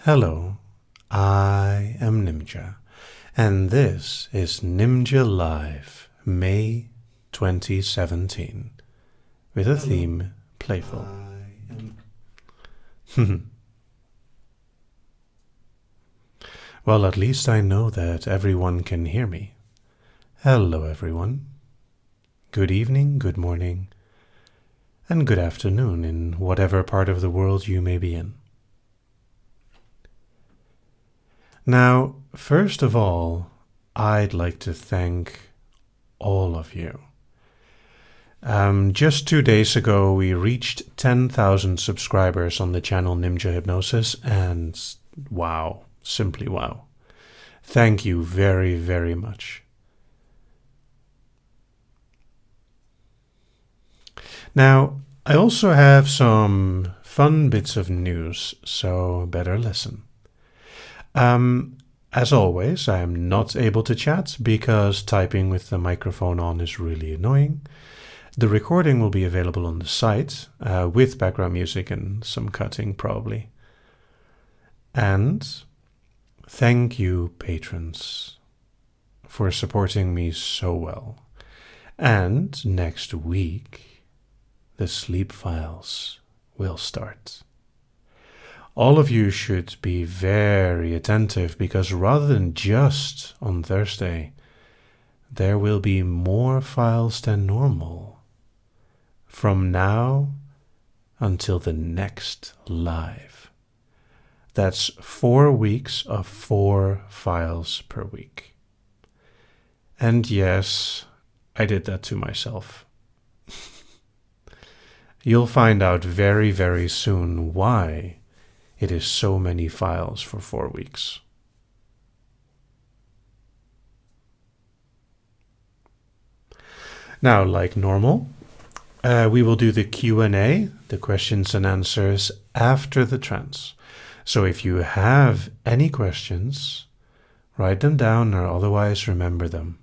Hello, I am Nimja, and this is Nimja Live, May 2017, with a theme Playful. Well, at least I know that everyone can hear me. Hello, everyone. Good evening, good morning, and good afternoon in whatever part of the world you may be in. Now, first of all, I'd like to thank all of you. Just 2 days ago, we reached 10,000 subscribers on the channel Nimja Hypnosis, and wow, simply wow. Thank you very, very much. Now, I also have some fun bits of news, so better listen. As always, I am not able to chat because typing with the microphone on is really annoying. The recording will be available on the site with background music and some cutting probably. And thank you, patrons, for supporting me so well. And next week, the sleep files will start. All of you should be very attentive because rather than just on Thursday, there will be more files than normal from now until the next live. That's 4 weeks of 4 files per week. And yes, I did that to myself. You'll find out very, very soon why it is so many files for 4 weeks. Now, like normal, we will do the Q&A, the questions and answers, after the trance. So if you have any questions, write them down or otherwise remember them.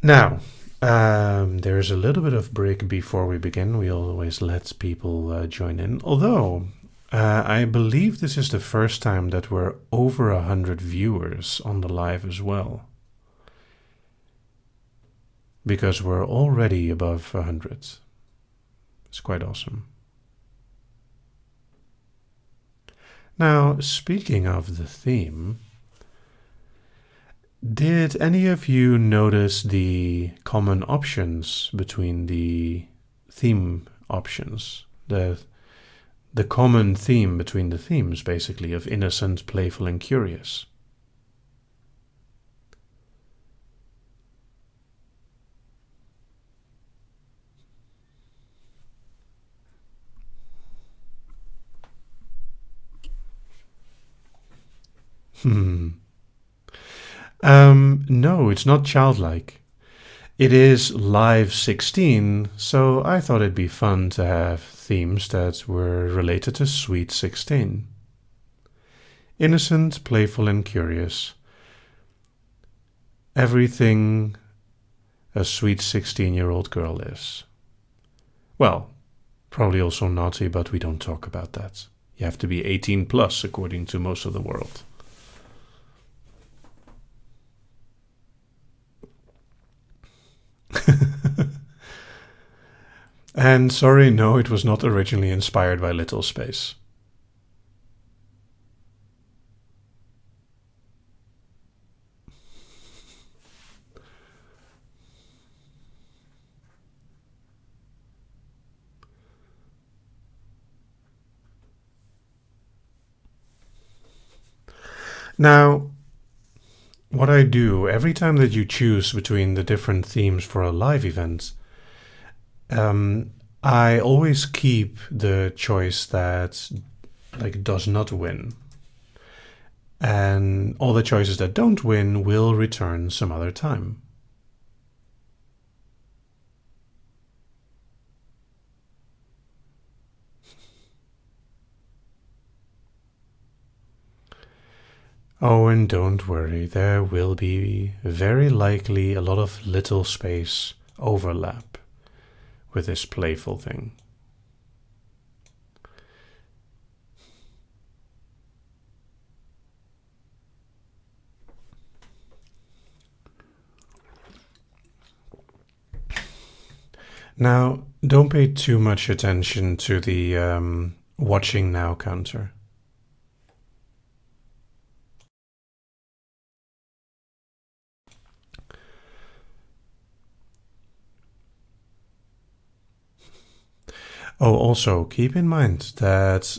Now, there's a little bit of break before we begin. We always let people join in. Although, I believe this is the first time that we're over 100 viewers on the live as well. Because we're already above 100. It's quite awesome. Now, speaking of the theme, did any of you notice the common options between the theme options? The common theme between the themes, basically, of innocent, playful, and curious. No, it's not childlike. It is live 16, so I thought it'd be fun to have themes that were related to Sweet 16. Innocent, playful, and curious. Everything a sweet 16-year-old girl is. Well, probably also naughty, but we don't talk about that. You have to be 18 plus according to most of the world. And sorry, no, it was not originally inspired by Little Space. Now, what I do every time that you choose between the different themes for a live event, I always keep the choice that does not win. And all the choices that don't win will return some other time. Oh, and don't worry, there will be very likely a lot of little space overlap with this playful thing. Now, don't pay too much attention to the watching now counter. Oh, also keep in mind that,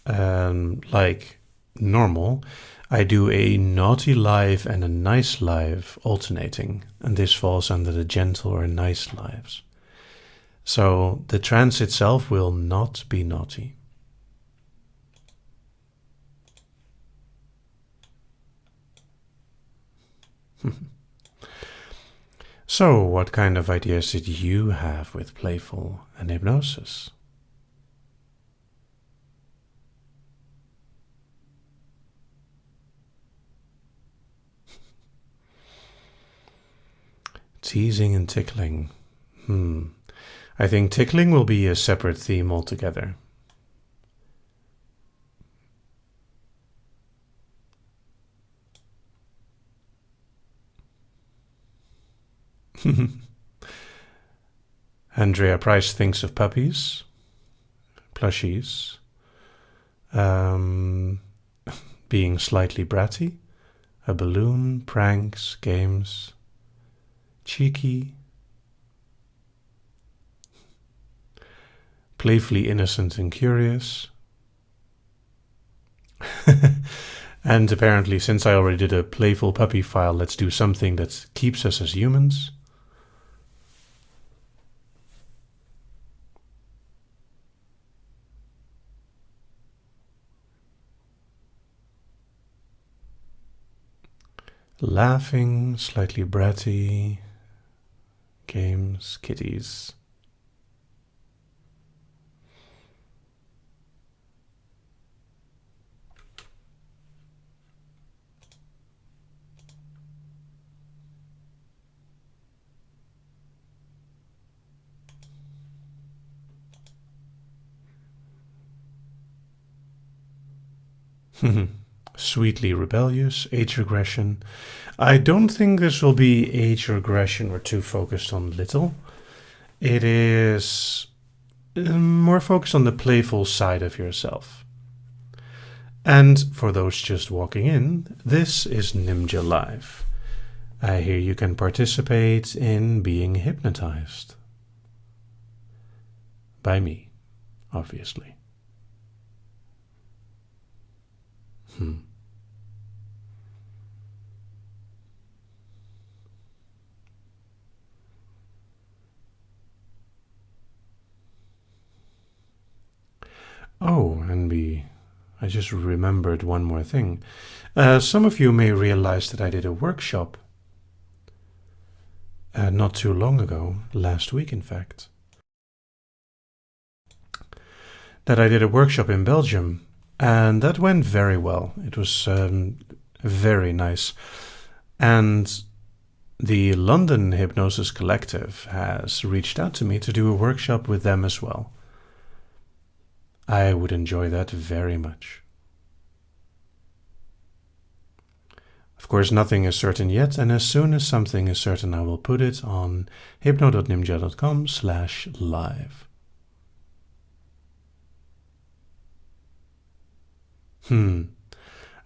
like normal, I do a naughty live and a nice live alternating, and this falls under the gentle or nice lives. So the trance itself will not be naughty. So, what kind of ideas did you have with Playful and hypnosis? Teasing and tickling. I think tickling will be a separate theme altogether. Andrea Price thinks of puppies, plushies, um, being slightly bratty, a balloon, pranks, games, cheeky, playfully innocent and curious. And apparently, since I already did a playful puppy file, let's do something that keeps us as humans. Laughing, slightly bratty, games, kitties. Sweetly rebellious, age regression. I don't think this will be age regression or too focused on little. It is more focused on the playful side of yourself. And for those just walking in, this is Nimja Live. Here you can participate in being hypnotized. By me, obviously. Oh, I just remembered one more thing. Some of you may realize that I did a workshop not too long ago, last week in fact. That I did a workshop in Belgium, and that went very well. It was very nice. And the London Hypnosis Collective has reached out to me to do a workshop with them as well. I would enjoy that very much. Of course, nothing is certain yet, and as soon as something is certain, I will put it on hypno.nimja.com/live.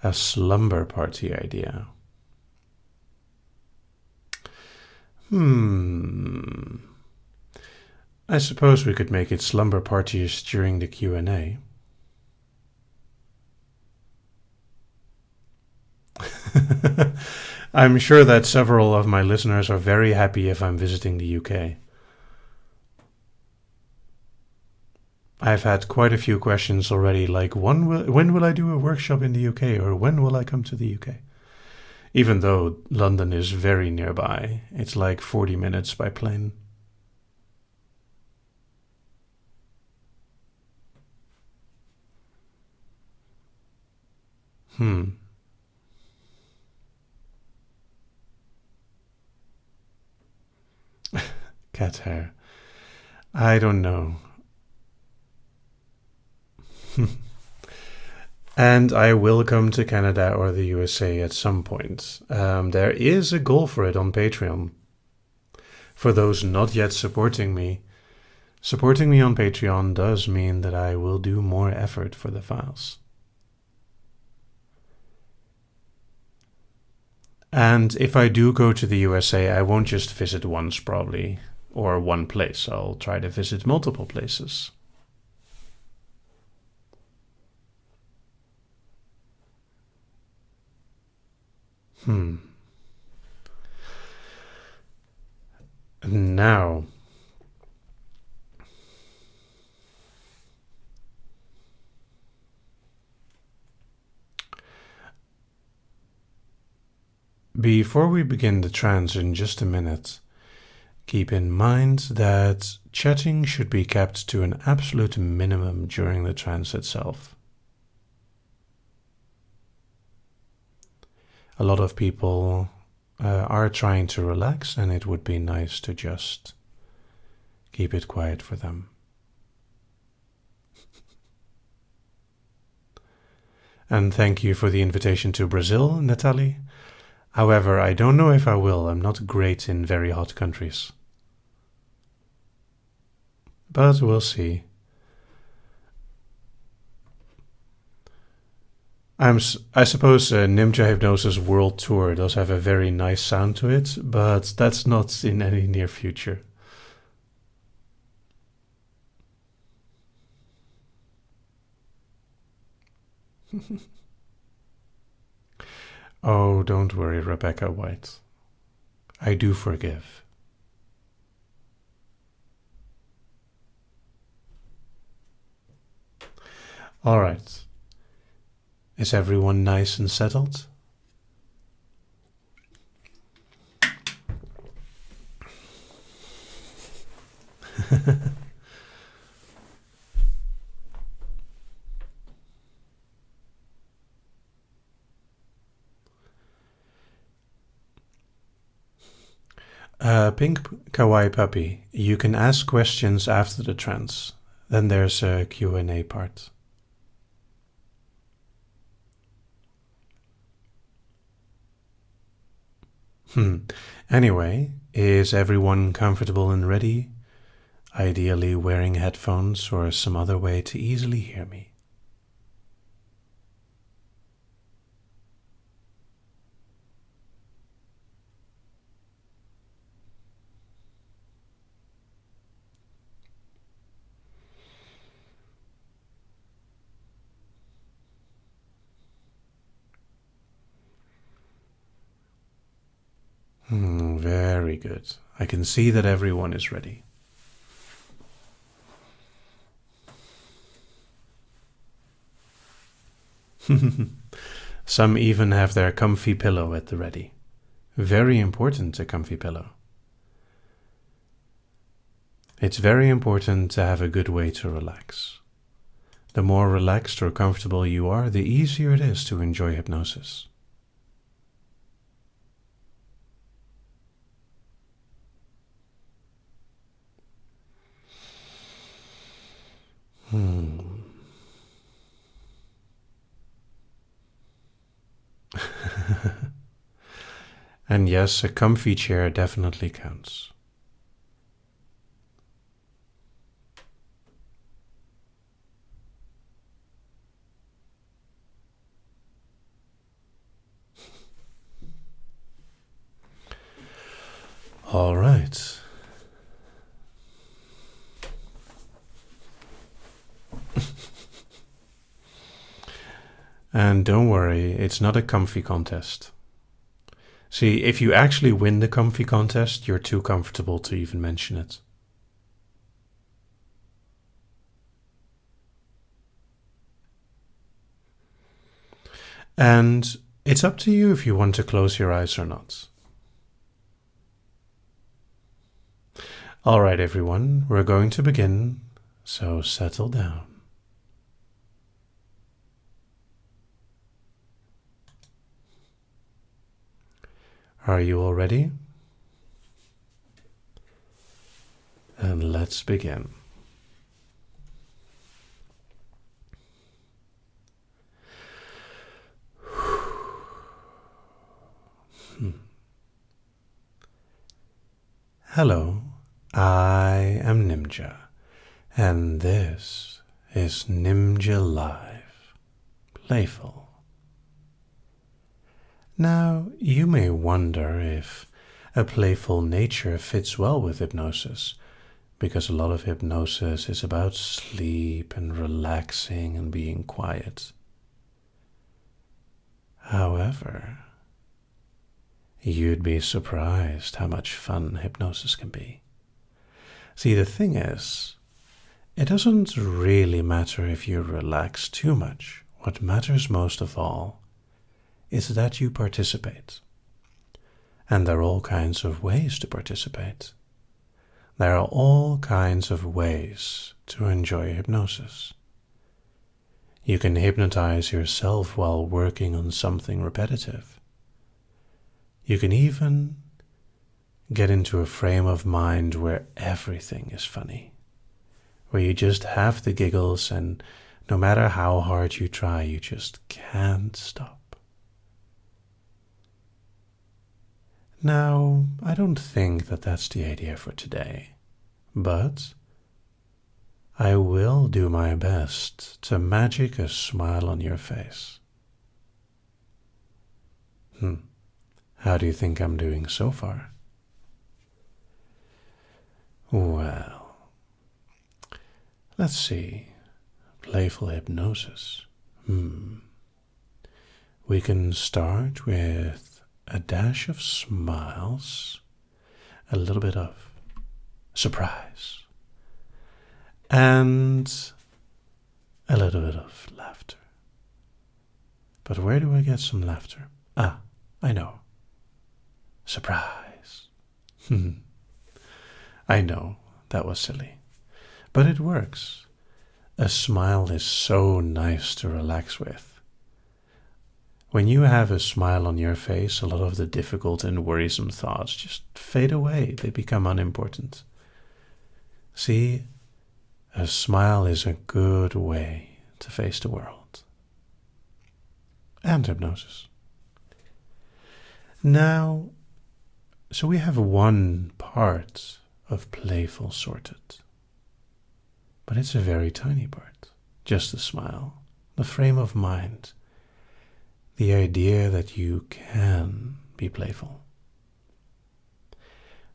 A slumber party idea. I suppose we could make it slumber parties during the Q&A. I'm sure that several of my listeners are very happy if I'm visiting the UK. I've had quite a few questions already, like when will I do a workshop in the UK, or when will I come to the UK? Even though London is very nearby, it's like 40 minutes by plane. cat hair. I don't know. And I will come to Canada or the USA at some point. There is a goal for it on Patreon. For those not yet supporting me on Patreon does mean that I will do more effort for the files. And if I do go to the USA, I won't just visit once probably, or one place. I'll try to visit multiple places. Now, before we begin the trance in just a minute, keep in mind that chatting should be kept to an absolute minimum during the trance itself. A lot of people are trying to relax, and it would be nice to just keep it quiet for them. And thank you for the invitation to Brazil, Natalie. However, I don't know if I will. I'm not great in very hot countries. But we'll see. I suppose Nimja Hypnosis World Tour does have a very nice sound to it, but that's not in any near future. Oh, don't worry, Rebecca White. I do forgive. All right. Is everyone nice and settled? Pink Kawaii Puppy, you can ask questions after the trance. Then there's a Q&A part. Anyway, is everyone comfortable and ready? Ideally wearing headphones or some other way to easily hear me. Very good. I can see that everyone is ready. Some even have their comfy pillow at the ready. Very important, a comfy pillow. It's very important to have a good way to relax. The more relaxed or comfortable you are, the easier it is to enjoy hypnosis. And yes, a comfy chair definitely counts. All right. And don't worry, it's not a comfy contest. See, if you actually win the comfy contest, you're too comfortable to even mention it. And it's up to you if you want to close your eyes or not. All right, everyone, we're going to begin, so settle down. Are you all ready? and let's begin. Hello, I am Nimja, and this is Nimja Live, Playful. Now, you may wonder if a playful nature fits well with hypnosis, because a lot of hypnosis is about sleep and relaxing and being quiet. However, you'd be surprised how much fun hypnosis can be. See, the thing is, it doesn't really matter if you relax too much. What matters most of all is that you participate. And there are all kinds of ways to participate. There are all kinds of ways to enjoy hypnosis. You can hypnotize yourself while working on something repetitive. You can even get into a frame of mind where everything is funny, where you just have the giggles and no matter how hard you try, you just can't stop. Now, I don't think that that's the idea for today, but I will do my best to magic a smile on your face. How do you think I'm doing so far? Well, let's see. Playful hypnosis. We can start with a dash of smiles, a little bit of surprise, and a little bit of laughter. But where do I get some laughter? I know. Surprise. I know, that was silly. But it works. A smile is so nice to relax with. When you have a smile on your face, a lot of the difficult and worrisome thoughts just fade away. They become unimportant. See, a smile is a good way to face the world. And hypnosis. Now, so we have one part of playful sorted. But it's a very tiny part. Just a smile. The frame of mind. The idea that you can be playful.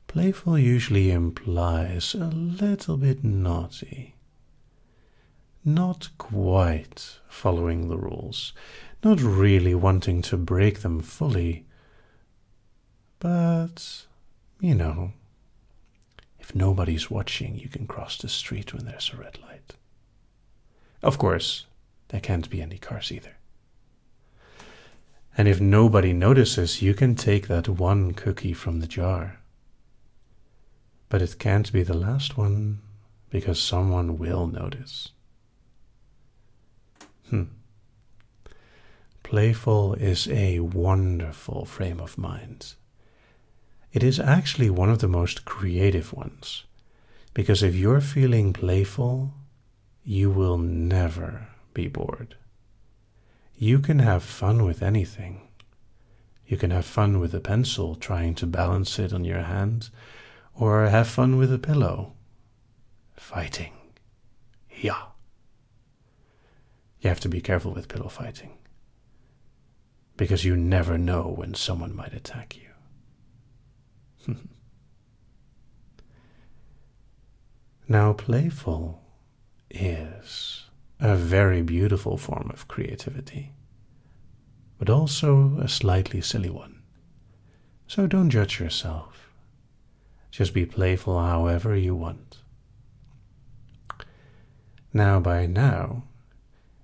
Playful usually implies a little bit naughty. Not quite following the rules. Not really wanting to break them fully. But, if nobody's watching, you can cross the street when there's a red light. Of course, there can't be any cars either. And if nobody notices, you can take that one cookie from the jar. But it can't be the last one, because someone will notice. Playful is a wonderful frame of mind. It is actually one of the most creative ones, because if you're feeling playful, you will never be bored. You can have fun with anything. You can have fun with a pencil, trying to balance it on your hand, or have fun with a pillow, fighting. Yeah. You have to be careful with pillow fighting, because you never know when someone might attack you. Now, playful is a very beautiful form of creativity, but also a slightly silly one. So don't judge yourself. Just be playful however you want. Now, by now,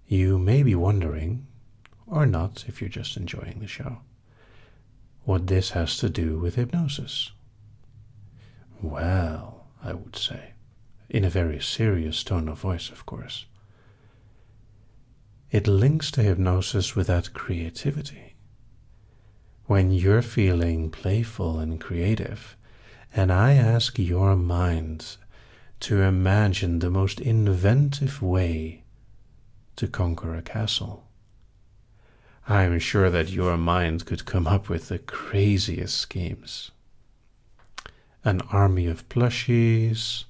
you may be wondering, or not if you're just enjoying the show, what this has to do with hypnosis. Well, I would say, in a very serious tone of voice, of course. It links to hypnosis with that creativity. When you're feeling playful and creative, and I ask your mind to imagine the most inventive way to conquer a castle. I'm sure that your mind could come up with the craziest schemes. An army of plushies,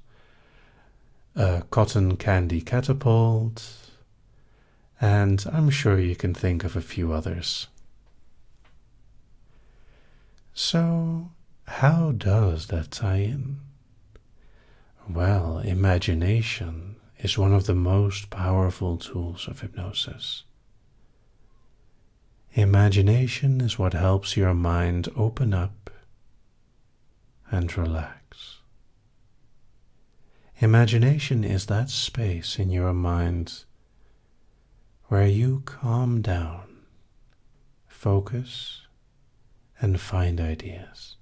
a cotton candy catapult, and I'm sure you can think of a few others. So, how does that tie in? Well, imagination is one of the most powerful tools of hypnosis. Imagination is what helps your mind open up and relax. Imagination is that space in your mind where you calm down, focus, and find ideas.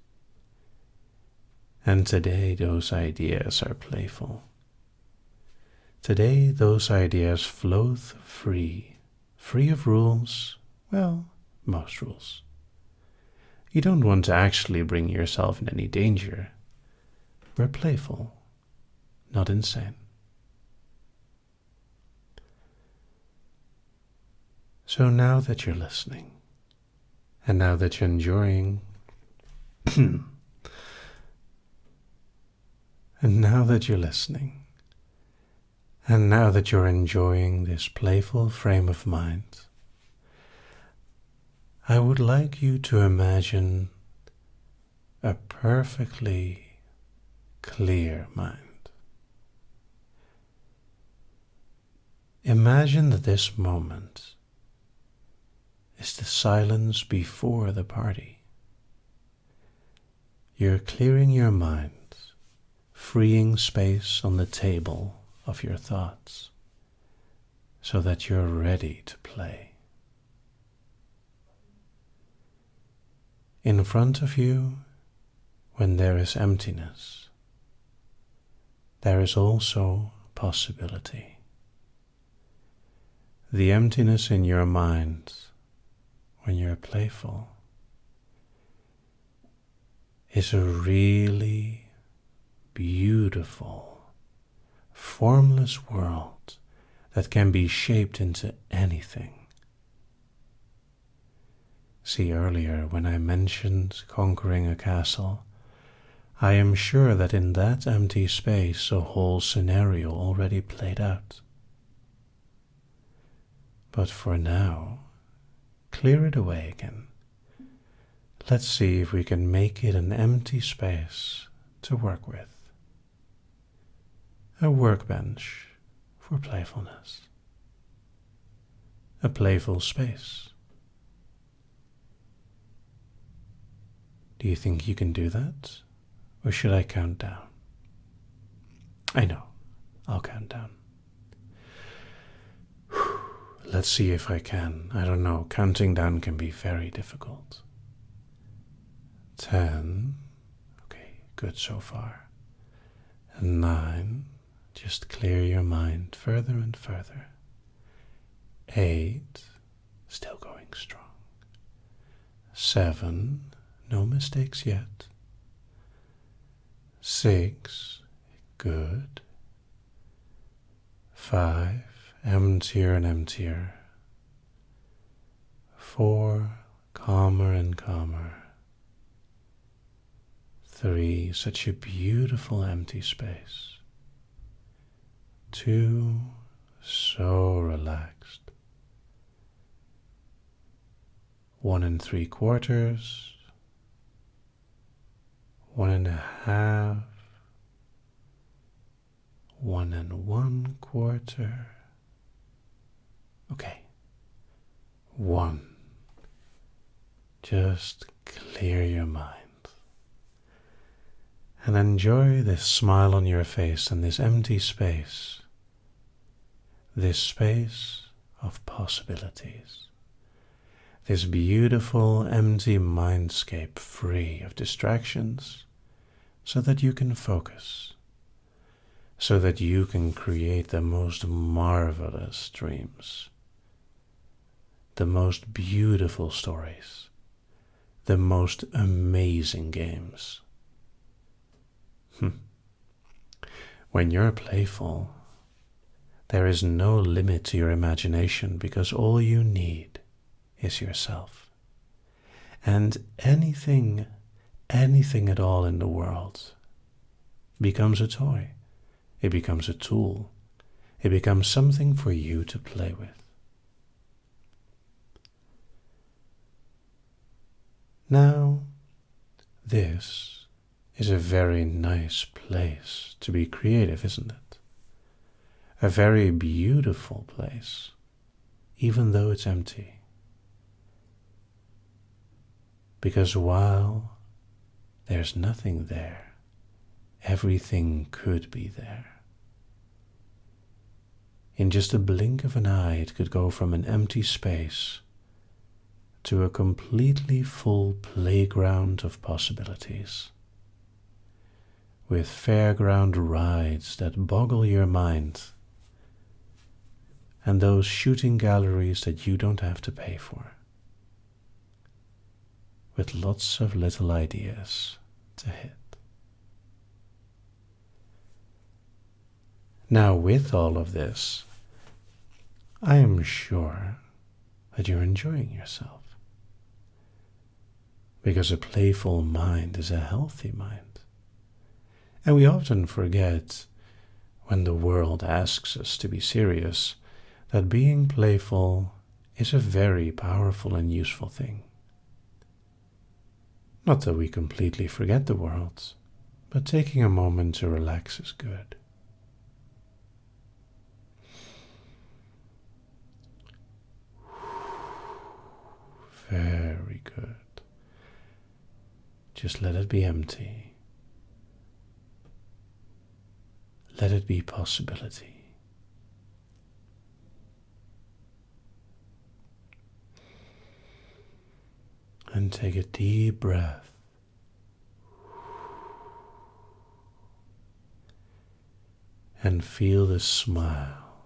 And today those ideas are playful. Today those ideas flow free of rules, well, most rules. You don't want to actually bring yourself in any danger. We're playful, not insane. So now that you're listening, and now that you're enjoying, and now that you're listening, and now that you're enjoying this playful frame of mind, I would like you to imagine a perfectly clear mind. Imagine that this moment is the silence before the party. You're clearing your mind, freeing space on the table of your thoughts so that you're ready to play. In front of you, when there is emptiness, there is also possibility. The emptiness in your mind, when you're playful, is a really beautiful, formless world that can be shaped into anything. See, earlier when I mentioned conquering a castle, I am sure that in that empty space a whole scenario already played out. But for now, clear it away again. Let's see if we can make it an empty space to work with. A workbench for playfulness. A playful space. Do you think you can do that? Or should I count down? I know, I'll count down. Let's see if I can. I don't know, counting down can be very difficult. 10. Okay, good so far. 9. Just clear your mind further and further. 8. Still going strong. 7. No mistakes yet. 6. Good. 5. Emptier and emptier. 4. Calmer and calmer. 3. Such a beautiful empty space. 2. So relaxed. 1 3/4. 1 1/2. 1 1/4. Okay. 1. Just clear your mind. And enjoy this smile on your face and this empty space. This space of possibilities. This beautiful empty mindscape free of distractions so that you can focus. So that you can create the most marvelous dreams. The most beautiful stories. The most amazing games. When you're playful, there is no limit to your imagination because all you need is yourself. And anything at all in the world becomes a toy. It becomes a tool. It becomes something for you to play with. Now, this is a very nice place to be creative, isn't it? A very beautiful place, even though it's empty. Because while there's nothing there, everything could be there. In just a blink of an eye, it could go from an empty space to a completely full playground of possibilities, with fairground rides that boggle your mind, and those shooting galleries that you don't have to pay for, with lots of little ideas to hit. Now, with all of this, I am sure that you're enjoying yourself. Because a playful mind is a healthy mind. And we often forget, when the world asks us to be serious, that being playful is a very powerful and useful thing. Not that we completely forget the world, but taking a moment to relax is good. Very good. Just let it be empty. Let it be possibility. And take a deep breath. And feel the smile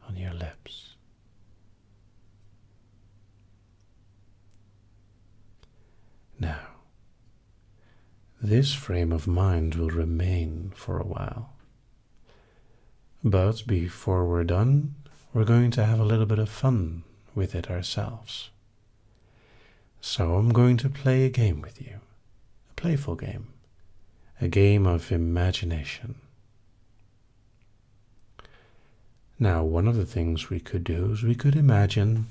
on your lips. Now, this frame of mind will remain for a while. But before we're done, we're going to have a little bit of fun with it ourselves. So I'm going to play a game with you, a playful game, a game of imagination. Now, one of the things we could do is we could imagine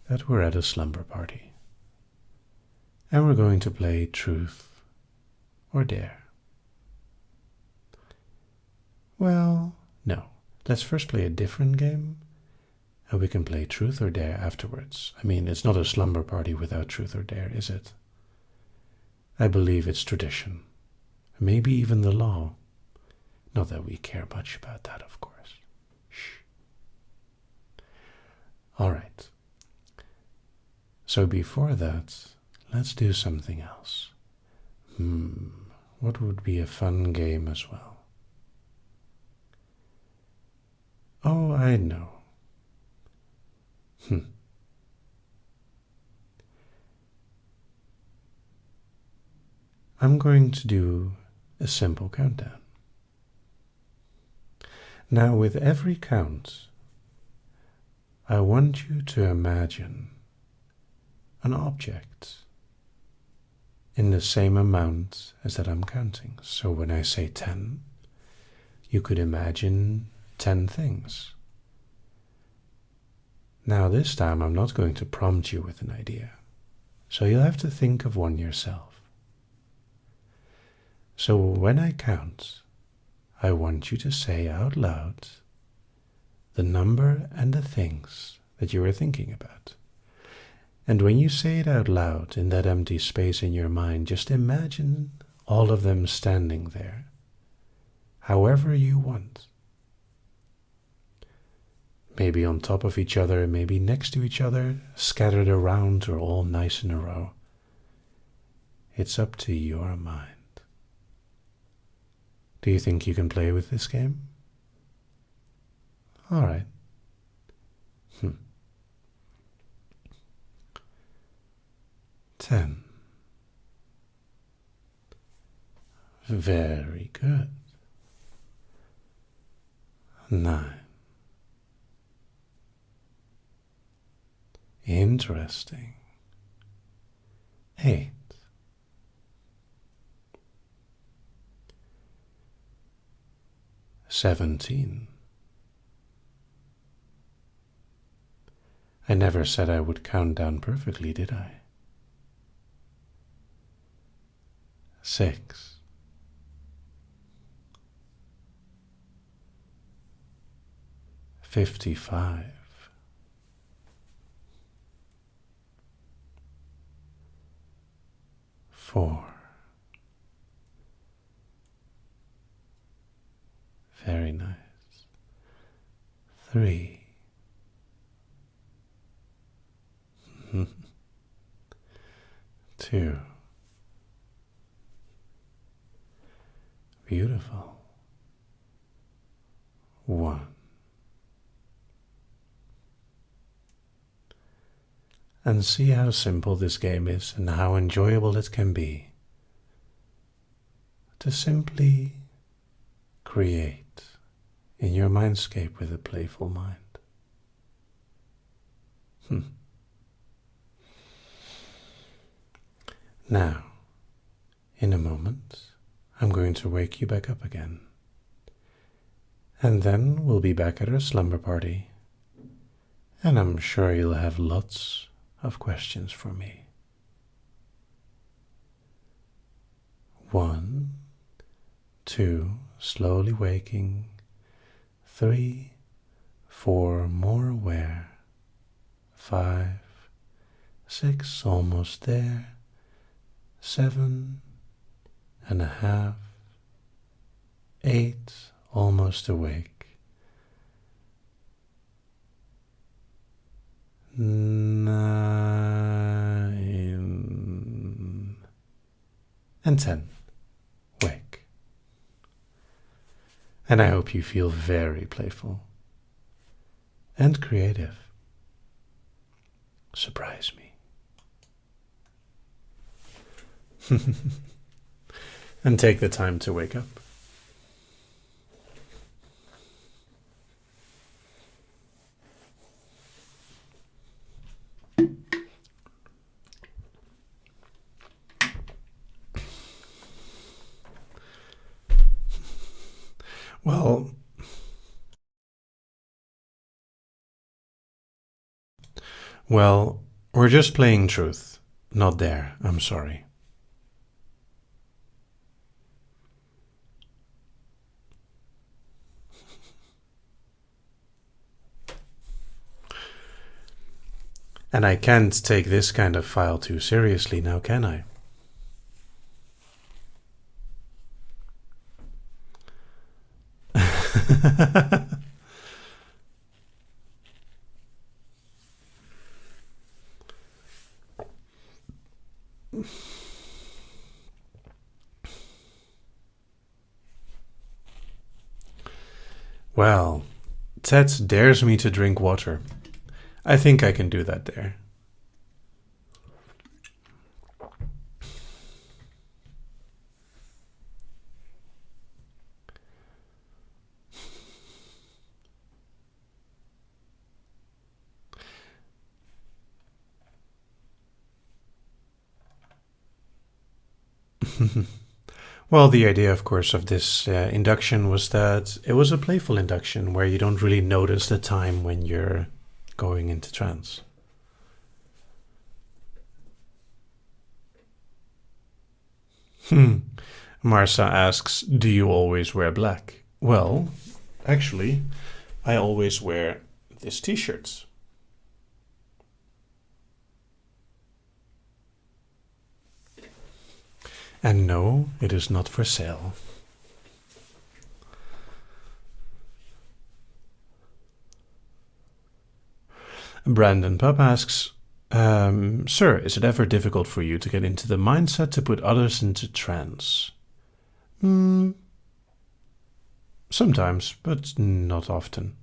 that we're at a slumber party. And we're going to play truth or dare. Well, no. Let's first play a different game, and we can play truth or dare afterwards. I mean, it's not a slumber party without truth or dare, is it? I believe it's tradition. Maybe even the law. Not that we care much about that, of course. Shh. All right. So before that, let's do something else. What would be a fun game as well? Oh, I know. I'm going to do a simple countdown. Now, with every count, I want you to imagine an object in the same amount as that I'm counting. So when I say 10, you could imagine 10 things. Now this time I'm not going to prompt you with an idea, so you'll have to think of one yourself. So when I count, I want you to say out loud the number and the things that you are thinking about. And when you say it out loud in that empty space in your mind, just imagine all of them standing there, however you want. Maybe on top of each other, maybe next to each other, scattered around, or all nice in a row. It's up to your mind. Do you think you can play with this game? All right. 10. Very good. 9. Interesting. 8. 17. I never said I would count down perfectly, did I? 6. 55. 4. Very nice. 3. 2. Beautiful. 1. And see how simple this game is and how enjoyable it can be to simply create in your mindscape with a playful mind. Now, in a moment, I'm going to wake you back up again. And then we'll be back at our slumber party. And I'm sure you'll have lots of questions for me. 1, 2, slowly waking. 3, 4, more aware. 5, 6, almost there. 7 and a half. 8, almost awake. 9 and 10. Wake. And I hope you feel very playful and creative. Surprise me. And take the time to wake up. Well, we're just playing truth. Not dare. I'm sorry. And I can't take this kind of file too seriously now, can I? Well, Ted dares me to drink water. I think I can do that there. Well, the idea, of course, of this induction was that it was a playful induction where you don't really notice the time when you're going into trance. Marsa asks, do you always wear black? Well, actually, I always wear this t-shirt. And no, it is not for sale. Brandon Pup asks, Sir, is it ever difficult for you to get into the mindset to put others into trance? Sometimes, but not often.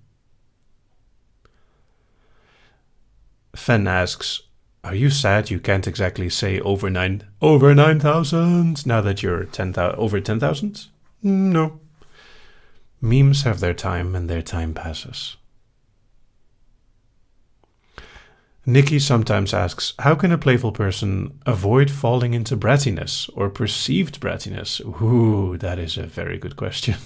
Fen asks, are you sad you can't exactly say over 9,000 now that you're over 10,000? No. Memes have their time and their time passes. Nikki sometimes asks, how can a playful person avoid falling into brattiness or perceived brattiness? Ooh, that is a very good question.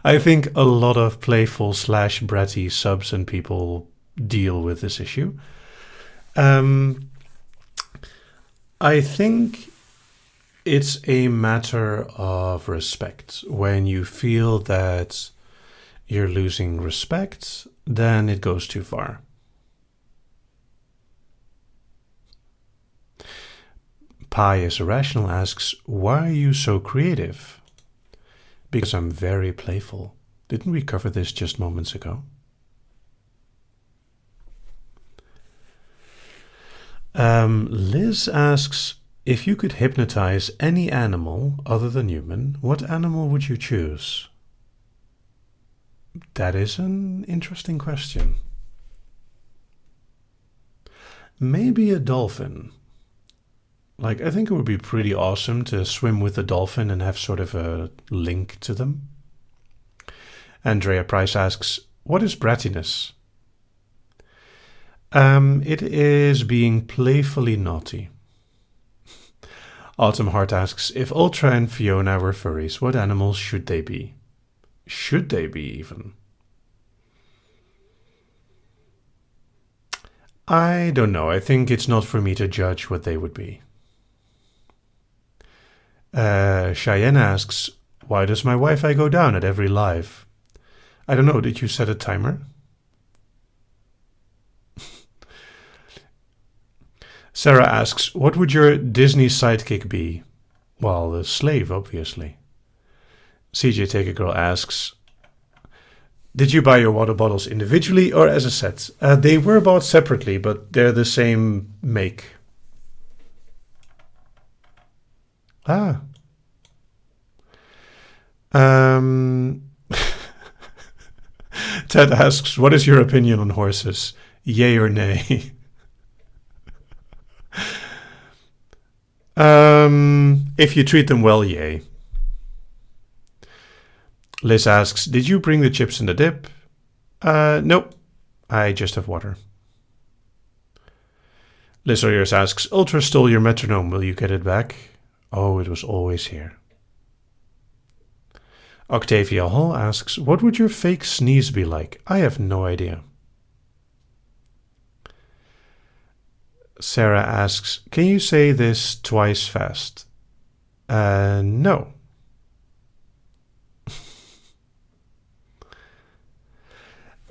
I think a lot of playful / bratty subs and people deal with this issue. I think it's a matter of respect. When you feel that you're losing respect, then it goes too far. Pi is Irrational asks, why are you so creative? Because I'm very playful. Didn't we cover this just moments ago? Liz asks, if you could hypnotize any animal other than human, what animal would you choose? That is an interesting question. Maybe a dolphin. Like, I think it would be pretty awesome to swim with a dolphin and have sort of a link to them. Andrea Price asks, what is brattiness? It is being playfully naughty. Autumn Heart asks, if Ultra and Fiona were furries, what animals should they be? Should they be, even? I don't know. I think it's not for me to judge what they would be. Cheyenne asks, why does my Wi-Fi go down at every live? I don't know, did you set a timer? Sarah asks, what would your Disney sidekick be? Well, the slave, obviously. CJ Take a Girl asks, did you buy your water bottles individually or as a set? They were bought separately, but they're the same make. Ah. Ted asks, what is your opinion on horses? Yay or nay? If you treat them well, yay. Liz asks, did you bring the chips and the dip? Nope. I just have water. Liz Oyers asks, Ultra stole your metronome. Will you get it back? Oh, it was always here. Octavia Hall asks, what would your fake sneeze be like? I have no idea. Sarah asks, can you say this twice fast? No.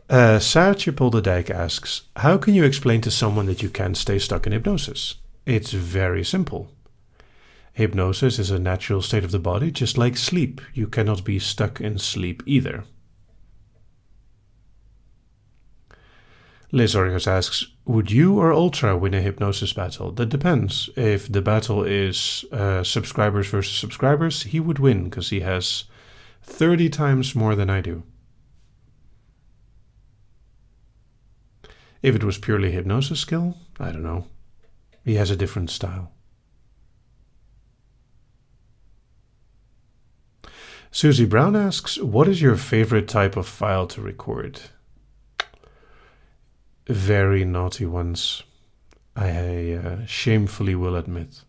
Sarah Chipolderdijk asks, how can you explain to someone that you can't stay stuck in hypnosis? It's very simple. Hypnosis is a natural state of the body, just like sleep. You cannot be stuck in sleep either. Liz Orios asks, would you or Ultra win a hypnosis battle? That depends. If the battle is subscribers versus subscribers, he would win because he has 30 times more than I do. If it was purely hypnosis skill, I don't know. He has a different style. Susie Brown asks, what is your favorite type of file to record? Very naughty ones, I shamefully will admit.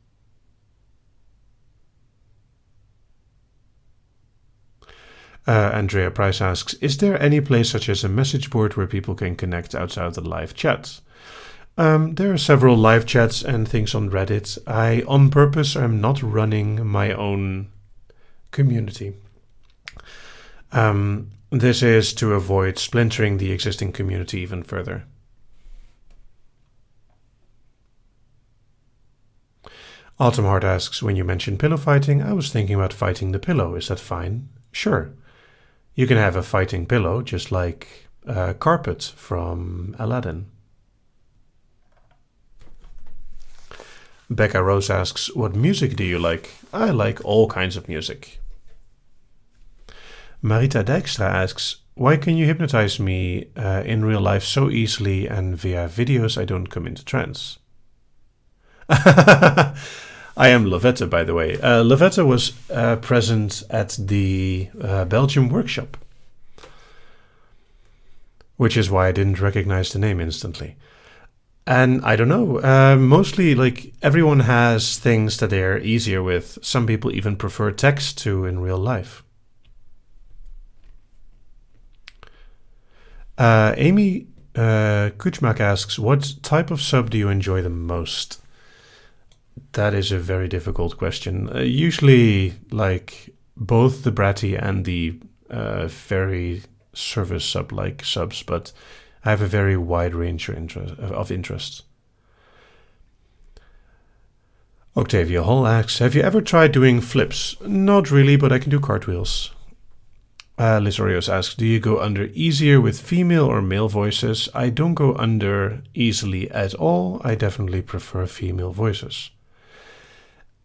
Andrea Price asks, is there any place such as a message board where people can connect outside of the live chat? There are several live chats and things on Reddit. I, on purpose, am not running my own community. This is to avoid splintering the existing community even further. Autumn Heart asks, when you mentioned pillow fighting, I was thinking about fighting the pillow. Is that fine? Sure. You can have a fighting pillow, just like a carpet from Aladdin. Becca Rose asks, what music do you like? I like all kinds of music. Marita Dijkstra asks, why can you hypnotize me in real life so easily and via videos I don't come into trance? I am Lovetta, by the way. Lovetta was present at the Belgium workshop, which is why I didn't recognize the name instantly. And I don't know, mostly like everyone has things that they're easier with. Some people even prefer text to in real life. Amy Kuchmak asks, what type of sub do you enjoy the most? That is a very difficult question. Usually, like both the bratty and the very service sub-like subs, but I have a very wide range of interests. Octavia Hall asks, have you ever tried doing flips? Not really, but I can do cartwheels. Liz Orios asks, do you go under easier with female or male voices? I don't go under easily at all. I definitely prefer female voices.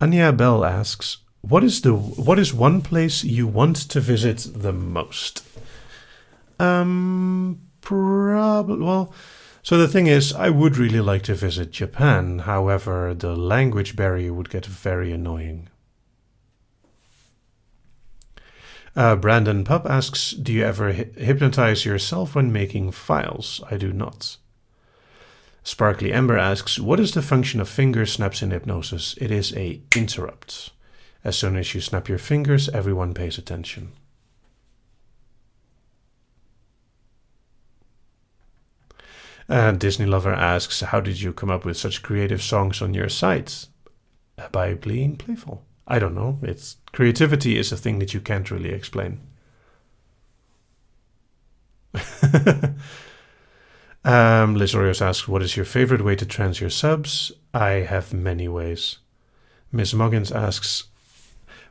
Anya Bell asks, what is one place you want to visit the most? Probably, well, so the thing is, I would really like to visit Japan. However, the language barrier would get very annoying. Brandon Pup asks, do you ever hypnotize yourself when making files? I do not. Sparkly Ember asks, what is the function of finger snaps in hypnosis? It is a interrupt. As soon as you snap your fingers, everyone pays attention. Disney Lover asks, how did you come up with such creative songs on your site? By being playful. I don't know. Creativity is a thing that you can't really explain. Liz Orios asks, what is your favorite way to trans your subs? I have many ways. Miss Muggins asks,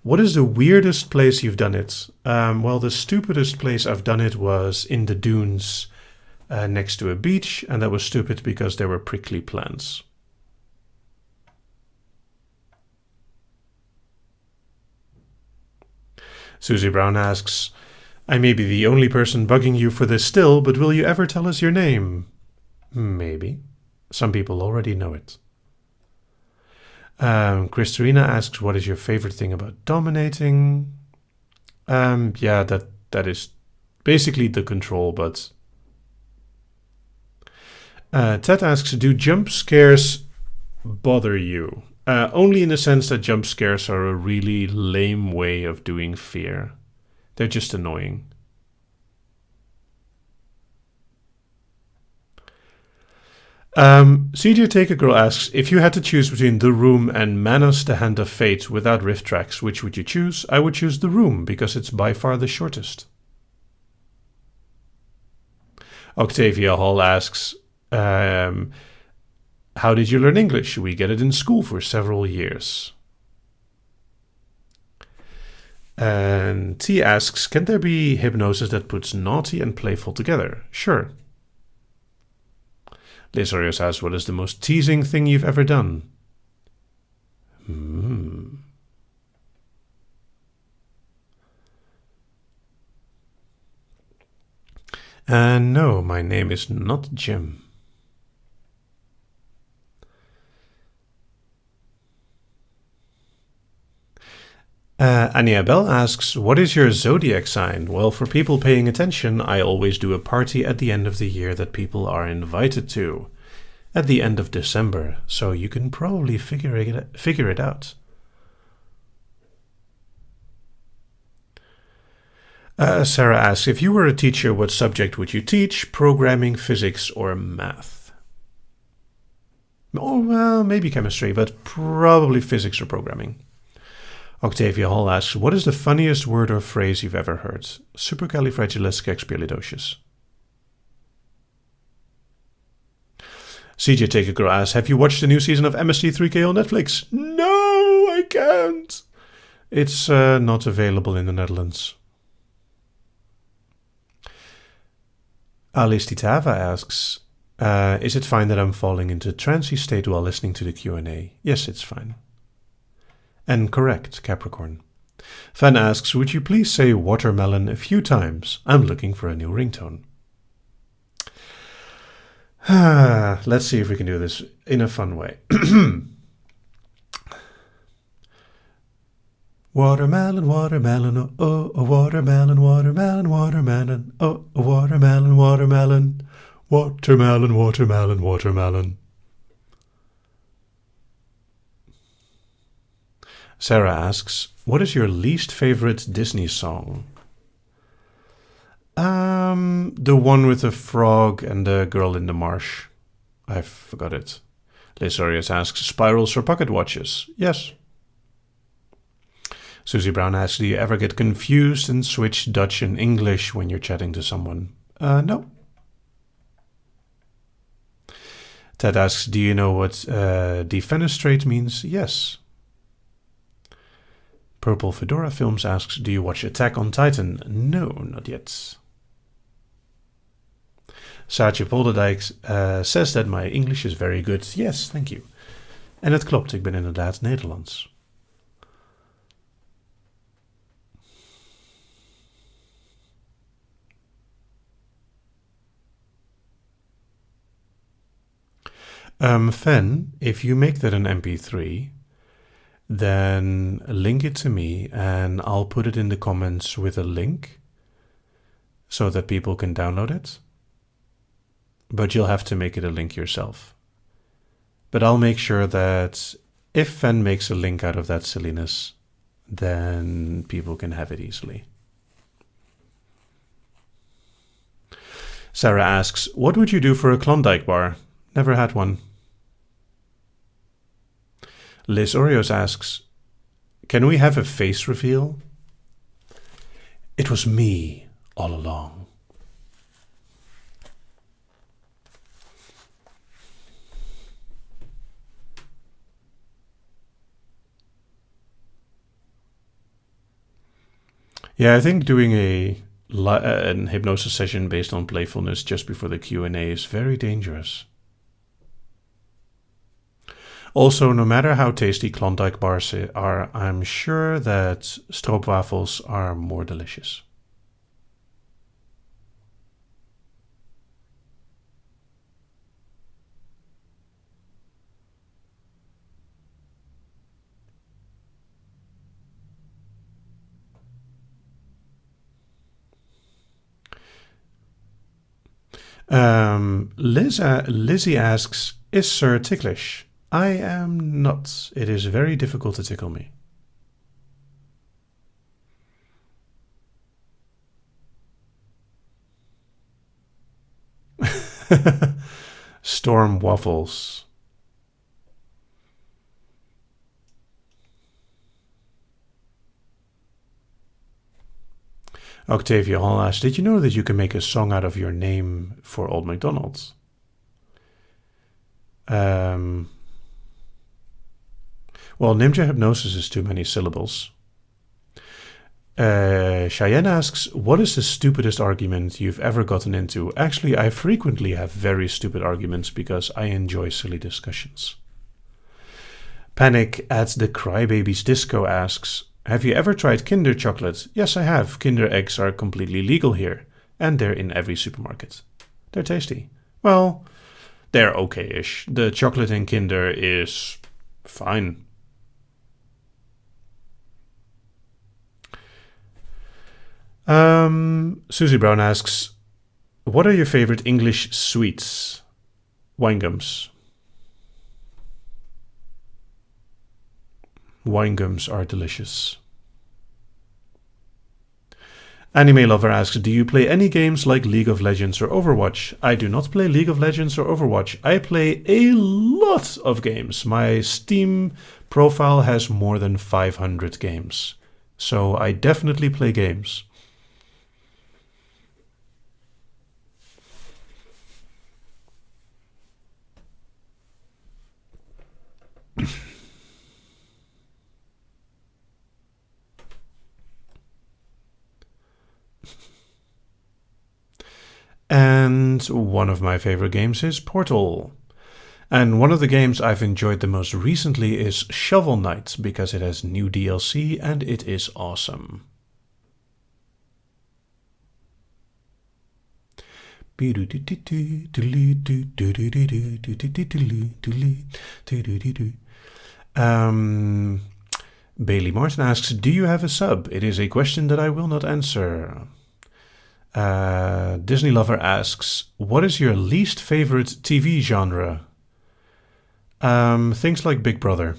what is the weirdest place you've done it? Well, the stupidest place I've done it was in the dunes next to a beach, and that was stupid because there were prickly plants. Susie Brown asks, I may be the only person bugging you for this still, but will you ever tell us your name? Maybe. Some people already know it. Christina asks, what is your favorite thing about dominating? Yeah, that is basically the control, but... Ted asks, do jump scares bother you? Only in the sense that jump scares are a really lame way of doing fear. They're just annoying. CJ Take a Girl asks, if you had to choose between The Room and Manos, the Hand of Fate without riff tracks, which would you choose? I would choose The Room, because it's by far the shortest. Octavia Hall asks, how did you learn English? We get it in school for several years. And T asks, can there be hypnosis that puts naughty and playful together? Sure. Liz Orios asks, what is the most teasing thing you've ever done? No, my name is not Jim. Anya Bell asks, what is your zodiac sign? Well, for people paying attention, I always do a party at the end of the year that people are invited to. At the end of December, so you can probably figure it out. Sarah asks, if you were a teacher, what subject would you teach? Programming, physics, or math? Oh, well, maybe chemistry, but probably physics or programming. Octavia Hall asks, what is the funniest word or phrase you've ever heard? Supercalifragilisticexpialidocious. CJ Take a Girl asks, have you watched the new season of MST3K on Netflix? No, I can't. It's not available in the Netherlands. Alice Titava asks, is it fine that I'm falling into a trancey state while listening to the Q&A? Yes, it's fine. And correct, Capricorn. Fan asks, would you please say watermelon a few times? I'm looking for a new ringtone. Let's see if we can do this in a fun way. Watermelon, watermelon, oh, oh, a watermelon, watermelon, watermelon, oh, a watermelon, watermelon, watermelon, watermelon, watermelon. Sarah asks, what is your least favorite Disney song? The one with the frog and the girl in the marsh. I forgot it. Lesorius asks, spirals or pocket watches? Yes. Susie Brown asks, do you ever get confused and switch Dutch and English when you're chatting to someone? No. Ted asks, do you know what defenestrate means? Yes. Purple Fedora Films asks, do you watch Attack on Titan? No, not yet. Saatje Polderdijk says that my English is very good. Yes, thank you. En het klopt, ik ben inderdaad Nederlands. Fen, if you make that an MP3, then link it to me and I'll put it in the comments with a link so that people can download it. But you'll have to make it a link yourself. But I'll make sure that if Fen makes a link out of that silliness, then people can have it easily. Sarah asks, what would you do for a Klondike bar? Never had one. Liz Oreos asks, can we have a face reveal? It was me all along. Yeah, I think doing an hypnosis session based on playfulness just before the Q&A is very dangerous. Also, no matter how tasty Klondike bars are, I'm sure that stroopwafels are more delicious. Lizzie asks, is Sir ticklish? I am not. It is very difficult to tickle me. Storm waffles. Octavia Hall asks, did you know that you can make a song out of your name for Old MacDonald's? Well, Nimja Hypnosis is too many syllables. Cheyenne asks, what is the stupidest argument you've ever gotten into? Actually, I frequently have very stupid arguments because I enjoy silly discussions. Panic at the Crybabies Disco asks, have you ever tried Kinder chocolate? Yes, I have. Kinder eggs are completely legal here, and they're in every supermarket. They're tasty. Well, they're okay-ish. The chocolate in Kinder is fine. Susie Brown asks, what are your favorite English sweets? Wine gums. Wine gums are delicious. Anime Lover asks, do you play any games like League of Legends or Overwatch? I do not play League of Legends or Overwatch. I play a lot of games. My Steam profile has more than 500 games. So I definitely play games. And one of my favorite games is Portal. And one of the games I've enjoyed the most recently is Shovel Knight, because it has new DLC and it is awesome. Bailey Martin asks, do you have a sub? It is a question that I will not answer. Disney Lover asks, what is your least favorite TV genre? Things like Big Brother.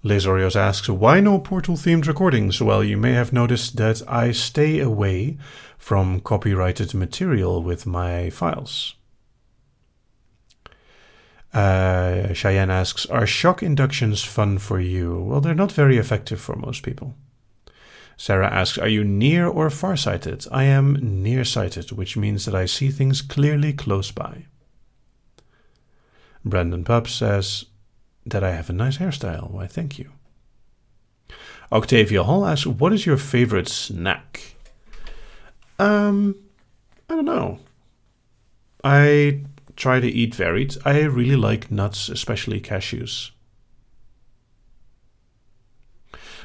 Les Orios asks, why no Portal-themed recordings? Well, you may have noticed that I stay away from copyrighted material with my files. Cheyenne asks, are shock inductions fun for you? Well, they're not very effective for most people. Sarah asks, are you near or farsighted? I am nearsighted, which means that I see things clearly close by. Brandon Pup says that I have a nice hairstyle. Why, thank you. Octavia Hall asks, what is your favorite snack? I don't know. I try to eat varied. I really like nuts, especially cashews.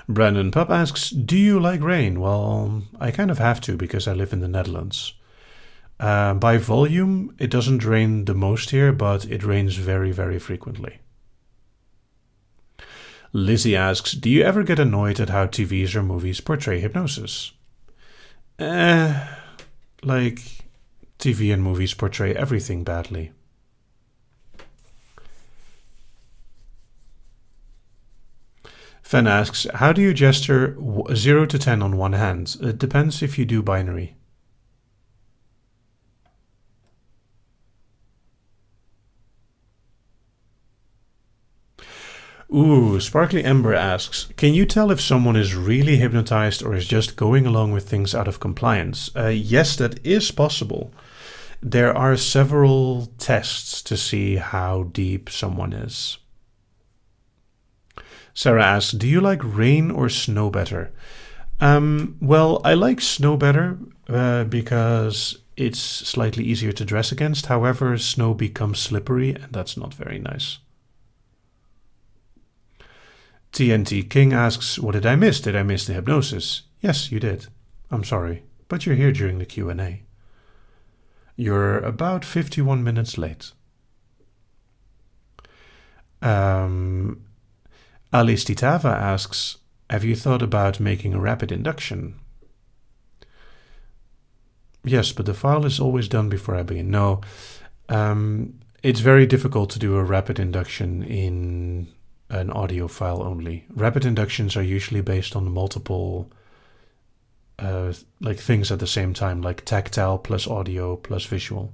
Brandon Pup asks, do you like rain? Well, I kind of have to because I live in the Netherlands. By volume, it doesn't rain the most here, but it rains very, very frequently. Lizzie asks, do you ever get annoyed at how TVs or movies portray hypnosis? Like, TV and movies portray everything badly. Fen asks, how do you gesture 0 to 10 on one hand? It depends if you do binary. Ooh, Sparkly Ember asks, can you tell if someone is really hypnotized or is just going along with things out of compliance? Yes, that is possible. There are several tests to see how deep someone is. Sarah asks, do you like rain or snow better? Well, I like snow better because it's slightly easier to dress against. However, snow becomes slippery and that's not very nice. TNT King asks, what did I miss? Did I miss the hypnosis? Yes, you did. I'm sorry, but you're here during the Q&A. You're about 51 minutes late. Alice Titava asks, have you thought about making a rapid induction? Yes, but the file is always done before I begin. No, it's very difficult to do a rapid induction in an audio file only. Rapid inductions are usually based on multiple like things at the same time, like tactile plus audio plus visual.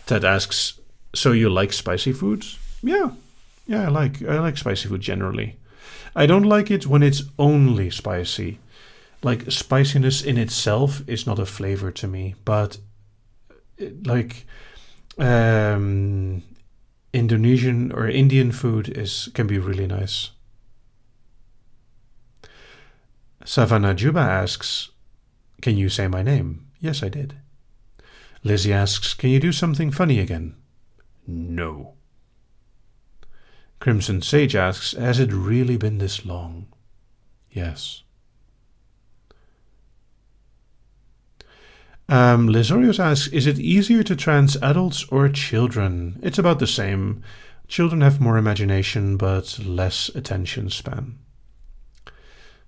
Ted asks, so you like spicy foods? Yeah, I like spicy food generally. I don't like it when it's only spicy. Like, spiciness in itself is not a flavor to me, but like Indonesian or Indian food can be really nice. Savannah Juba asks, can you say my name? Yes, I did. Lizzie asks, can you do something funny again? No. Crimson Sage asks, has it really been this long? Yes. Lizorius asks, is it easier to trance adults or children? It's about the same. Children have more imagination, but less attention span.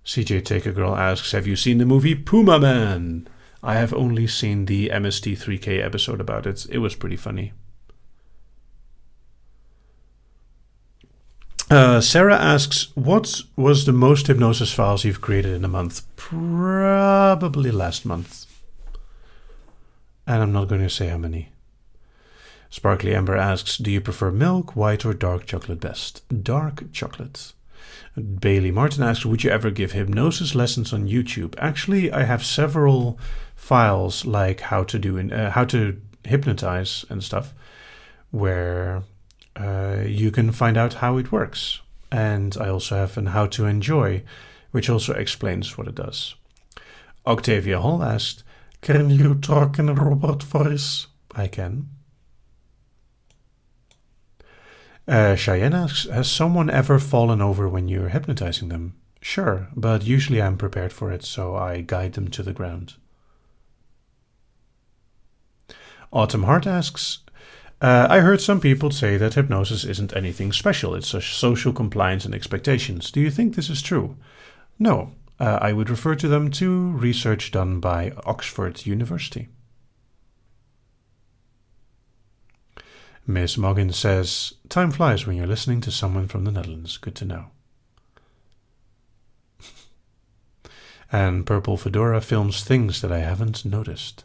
CJ Taker Girl asks, have you seen the movie Puma Man? I have only seen the MST3K episode about it. It was pretty funny. Sarah asks, what was the most hypnosis files you've created in a month? Probably last month. And I'm not going to say how many. Sparkly Ember asks, do you prefer milk, white or dark chocolate best? Dark chocolate. Bailey Martin asks, would you ever give hypnosis lessons on YouTube? Actually, I have several files like how to hypnotize and stuff where you can find out how it works. And I also have an how to enjoy, which also explains what it does. Octavia Hall asked, can you talk in a robot voice? I can. Cheyenne asks, has someone ever fallen over when you're hypnotizing them? Sure, but usually I'm prepared for it, so I guide them to the ground. Autumn Hart asks, I heard some people say that hypnosis isn't anything special. It's a social compliance and expectations. Do you think this is true? No. I would refer to them to research done by Oxford University. Miss Moggins says, time flies when you're listening to someone from the Netherlands. Good to know. And Purple Fedora films things that I haven't noticed.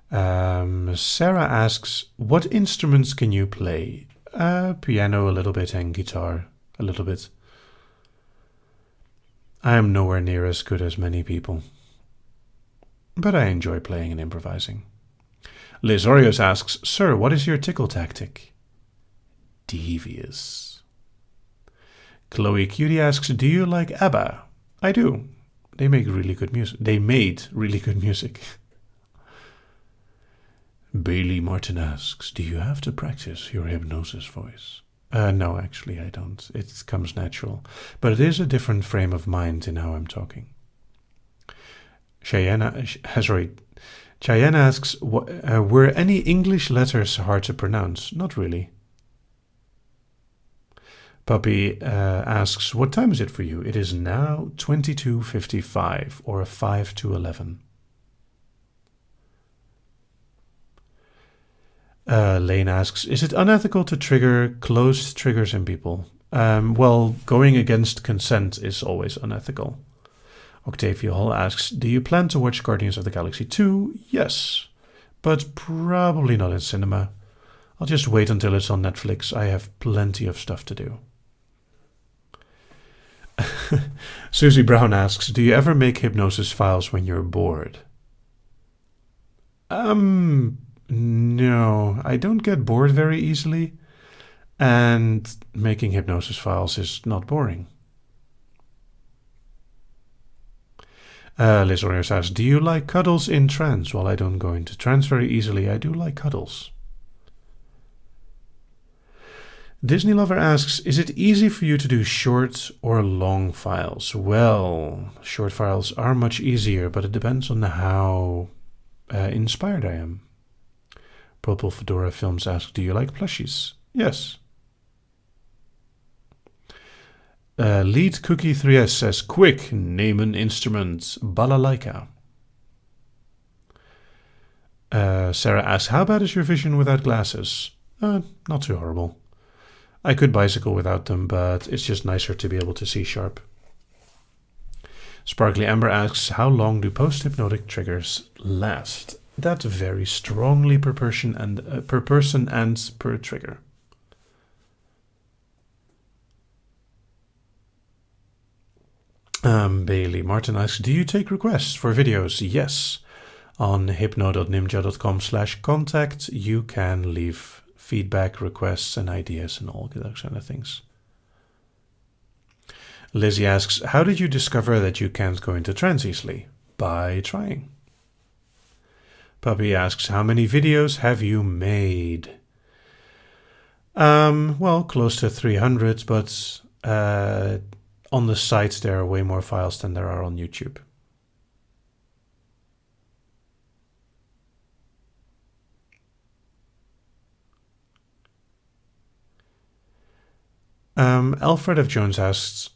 Sarah asks, what instruments can you play? Piano a little bit and guitar a little bit. I am nowhere near as good as many people, but I enjoy playing and improvising. Liz Orios asks, sir, what is your tickle tactic? Devious. Chloe Cutie asks, do you like ABBA? I do. They make really good music. They made really good music. Bailey Martin asks, do you have to practice your hypnosis voice? No, actually, I don't. It comes natural. But it is a different frame of mind in how I'm talking. Cheyenne asks, were any English letters hard to pronounce? Not really. Puppy asks, what time is it for you? It is now 22:55 or 5 to 11. Lane asks, is it unethical to trigger closed triggers in people? Well, going against consent is always unethical. Octavia Hall asks, do you plan to watch Guardians of the Galaxy 2? Yes, but probably not in cinema. I'll just wait until it's on Netflix. I have plenty of stuff to do. Susie Brown asks, do you ever make hypnosis files when you're bored? No, I don't get bored very easily, and making hypnosis files is not boring. Liz Oriers asks, do you like cuddles in trance? Well, I don't go into trance very easily. I do like cuddles. Disney Lover asks, is it easy for you to do short or long files? Well, short files are much easier, but it depends on how inspired I am. Purple Fedora Films asks, do you like plushies? Yes. Lead Cookie 3S says, quick, name an instrument. Balalaika. Sarah asks, how bad is your vision without glasses? Not too horrible. I could bicycle without them, but it's just nicer to be able to see sharp. Sparkly Amber asks, how long do post-hypnotic triggers last? That varies strongly per person and per trigger. Bailey Martin asks, do you take requests for videos? Yes. On hypno.nimja.com/contact, you can leave feedback, requests, and ideas and all those kind of things. Lizzie asks, how did you discover that you can't go into trance easily? By trying. Puppy asks, how many videos have you made? Well, close to 300, but on the site there are way more files than there are on YouTube. Alfred F. Jones asks,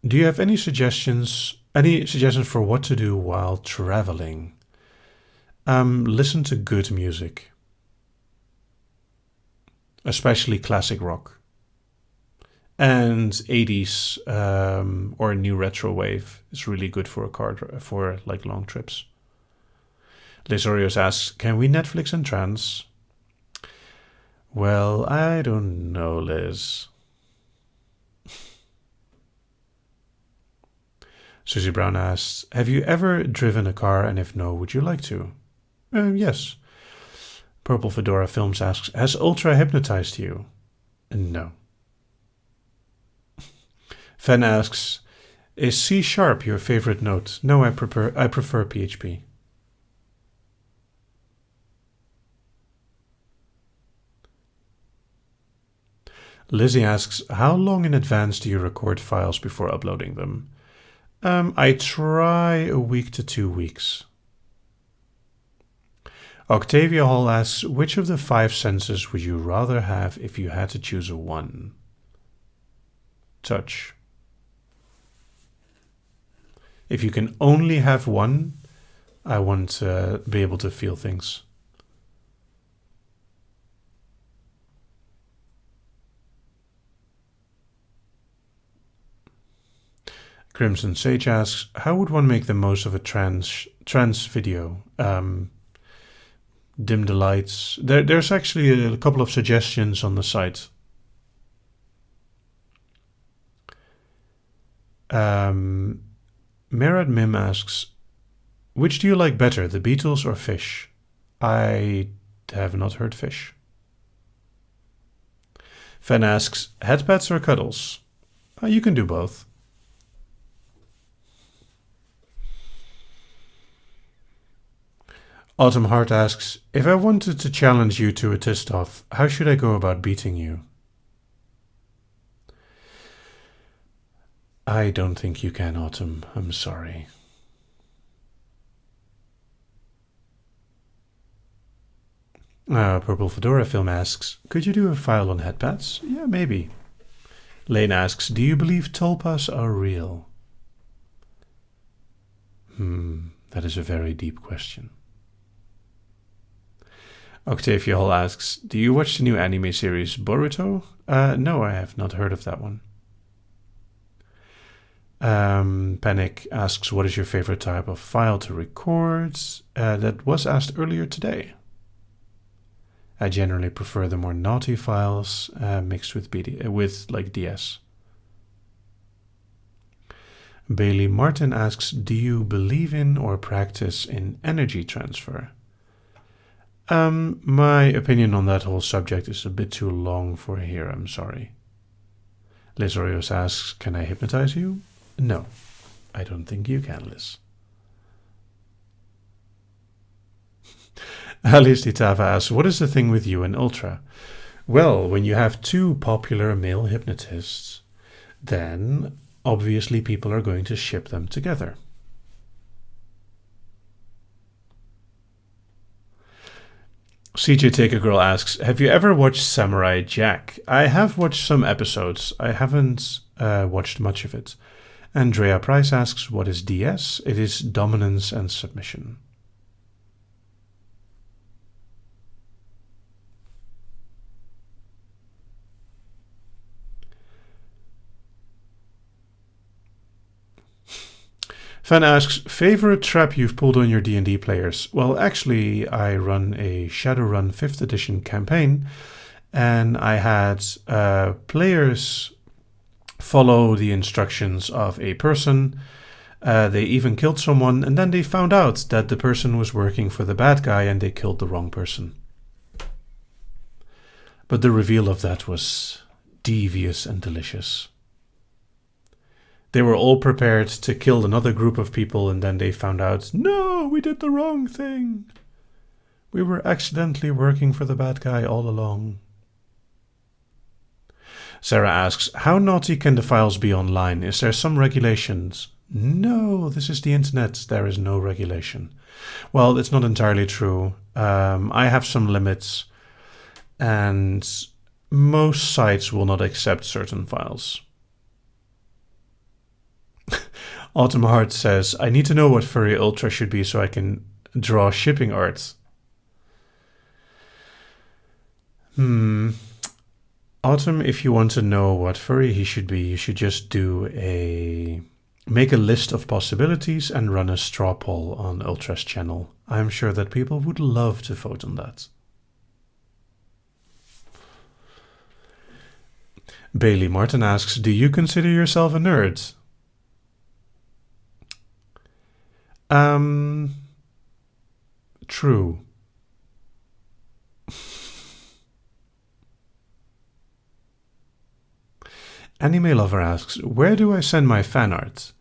do you have any suggestions for what to do while traveling? Listen to good music, especially classic rock and 80s or new retro wave is really good for a car for like long trips. Liz Orios asks, can we Netflix and trance? Well, I don't know, Liz. Susie Brown asks, have you ever driven a car, and if no, would you like to? Yes. Purple Fedora Films asks, has Ultra hypnotized you? No. Fen asks, is C# your favorite note? No, I prefer PHP. Lizzie asks, how long in advance do you record files before uploading them? I try a week to 2 weeks. Octavia Hall asks, which of the 5 senses would you rather have if you had to choose one? Touch. If you can only have one, I want to be able to feel things. Crimson Sage asks, how would one make the most of a trance video? Dim the lights. There's actually a couple of suggestions on the site. Merad Mim asks, which do you like better, the Beatles or Fish? I have not heard Fish. Fen asks, headpats or cuddles? You can do both. Autumn Heart asks, if I wanted to challenge you to a test-off, how should I go about beating you? I don't think you can, Autumn. I'm sorry. Purple Fedora Film asks, could you do a file on headpads? Yeah, maybe. Lane asks, do you believe tulpas are real? That is a very deep question. Octavia Hall asks, do you watch the new anime series Boruto? No, I have not heard of that one. Panic asks, what is your favorite type of file to record? That was asked earlier today. I generally prefer the more naughty files mixed with like DS. Bailey Martin asks, do you believe in or practice in energy transfer? My opinion on that whole subject is a bit too long for here, I'm sorry. Liz Orios asks, can I hypnotize you? No, I don't think you can, Liz. Alice Ditava asks, what is the thing with you and Ultra? Well, when you have 2 popular male hypnotists, then obviously people are going to ship them together. CJ Taker Girl asks, have you ever watched Samurai Jack? I have watched some episodes. I haven't watched much of it. Andrea Price asks, what is DS? It is dominance and submission. Fan asks, favorite trap you've pulled on your D&D players? Well, actually, I run a Shadowrun 5th edition campaign, and I had players follow the instructions of a person. They even killed someone, and then they found out that the person was working for the bad guy, and they killed the wrong person. But the reveal of that was devious and delicious. They were all prepared to kill another group of people, and then they found out, no, we did the wrong thing. We were accidentally working for the bad guy all along. Sarah asks, how naughty can the files be online? Is there some regulations? No, this is the internet. There is no regulation. Well, it's not entirely true. I have some limits, and most sites will not accept certain files. Autumn Heart says, I need to know what Furry Ultra should be so I can draw shipping art. Autumn, if you want to know what furry he should be, you should just make a list of possibilities and run a straw poll on Ultra's channel. I'm sure that people would love to vote on that. Bailey Martin asks, do you consider yourself a nerd? True. Anime Lover asks, where do I send my fan art?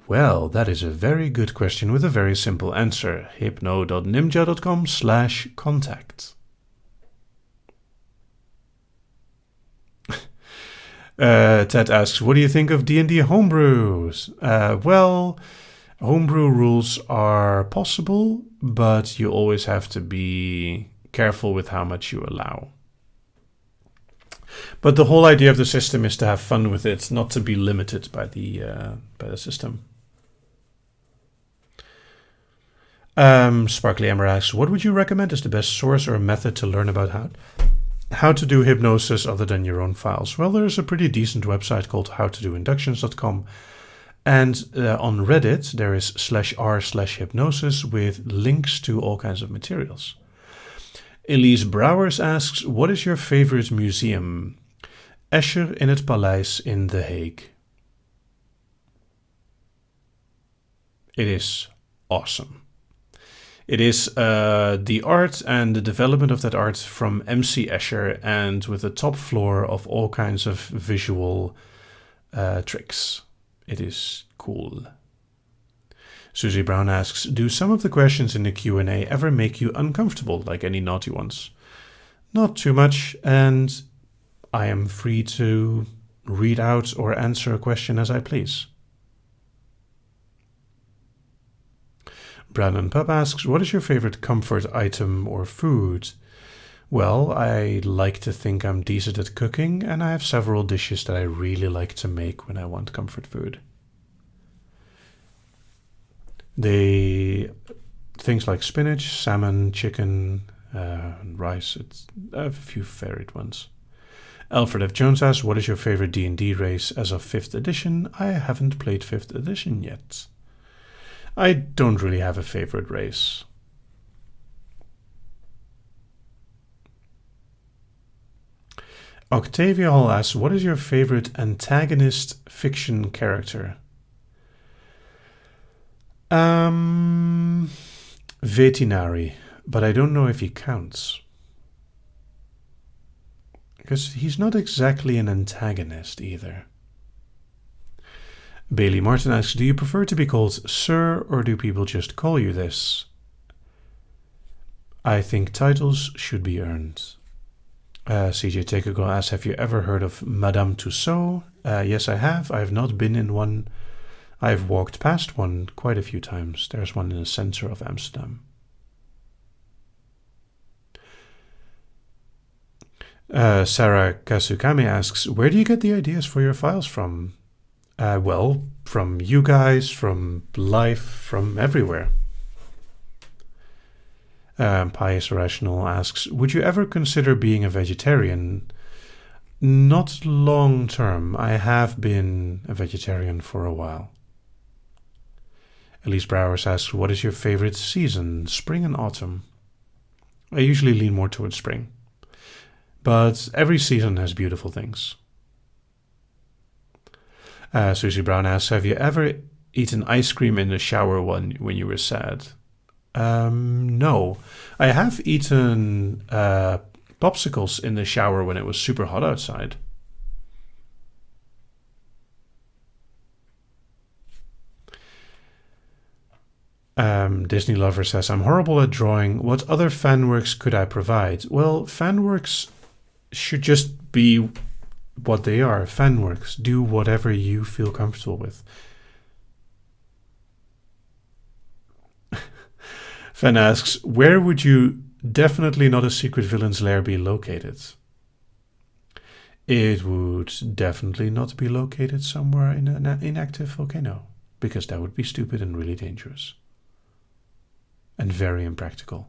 Well, that is a very good question with a very simple answer. hypno.nimja.com/contact. Ted asks, what do you think of D&D homebrews? Well, Homebrew rules are possible, but you always have to be careful with how much you allow. But the whole idea of the system is to have fun with it, not to be limited by the system. Sparkly Ember asks, what would you recommend as the best source or method to learn about how to do hypnosis other than your own files? Well, there's a pretty decent website called howtodoinductions.com. And on Reddit, there is /r/hypnosis with links to all kinds of materials. Elise Brouwers asks, what is your favorite museum? Escher in het Paleis in The Hague. It is awesome. It is the art and the development of that art from MC Escher, and with a top floor of all kinds of visual tricks. It is cool. Susie Brown asks, do some of the questions in the Q&A ever make you uncomfortable, like any naughty ones? Not too much, and I am free to read out or answer a question as I please. Brandon Pup asks, what is your favorite comfort item or food? Well, I like to think I'm decent at cooking, and I have several dishes that I really like to make when I want comfort food. Things like spinach, salmon, chicken, rice. I have a few favorite ones. Alfred F. Jones asks, what is your favorite D&D race as of 5th edition? I haven't played 5th edition yet. I don't really have a favorite race. Octavia Hall asks, what is your favorite antagonist fiction character? Vetinari, but I don't know if he counts. Because he's not exactly an antagonist either. Bailey Martin asks, do you prefer to be called Sir, or do people just call you this? I think titles should be earned. CJ Takego asks, have you ever heard of Madame Tussauds? Yes, I have. I have not been in one. I've walked past one quite a few times. There's one in the center of Amsterdam. Sarah Kasukami asks, where do you get the ideas for your files from? Well, from you guys, from life, from everywhere. Pious Rational asks, would you ever consider being a vegetarian? Not long term. I have been a vegetarian for a while. Elise Brouwers asks, what is your favorite season, spring and autumn? I usually lean more towards spring. But every season has beautiful things. Susie Brown asks, have you ever eaten ice cream in the shower when you were sad? No. I have eaten popsicles in the shower when it was super hot outside. Disney Lover says, I'm horrible at drawing. What other fan works could I provide? Well, fan works should just be what they are. Fan works. Do whatever you feel comfortable with. Fan asks, where would you definitely not a secret villain's lair be located? It would definitely not be located somewhere in an inactive volcano, because that would be stupid and really dangerous. And very impractical.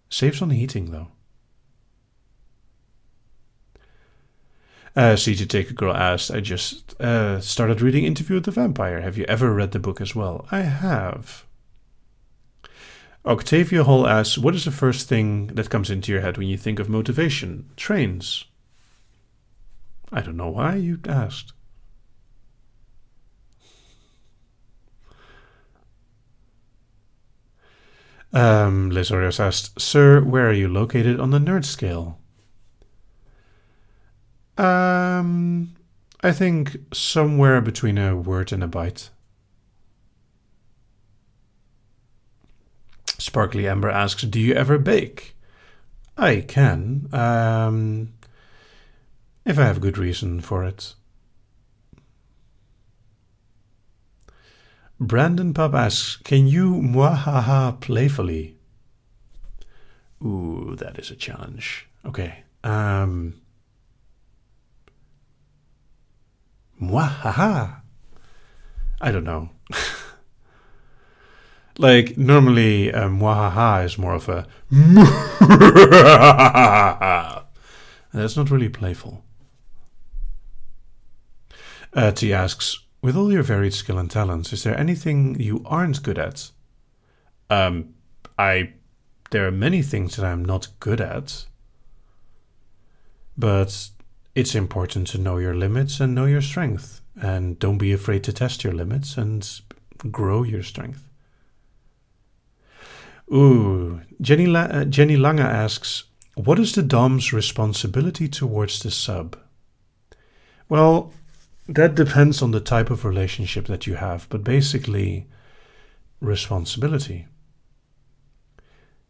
Saves on heating, though. CJ Take Girl asked, I just started reading Interview with the Vampire. Have you ever read the book as well? I have. Octavia Hall asks, what is the first thing that comes into your head when you think of motivation? Trains. I don't know why you asked. Liz Orios asked, Sir, where are you located on the nerd scale? I think somewhere between a word and a byte. Sparkly Amber asks, do you ever bake? I can, if I have good reason for it. Brandon Pub asks, can you mwahaha playfully? Ooh, that is a challenge. Okay. Mwahaha. I don't know. Like, normally, mwahaha is more of a that's not really playful. T asks, with all your varied skill and talents, is there anything you aren't good at? There are many things that I'm not good at, but it's important to know your limits and know your strength, and don't be afraid to test your limits and grow your strength. Ooh, Jenny Lange asks, what is the Dom's responsibility towards the sub? Well, that depends on the type of relationship that you have, but basically, responsibility.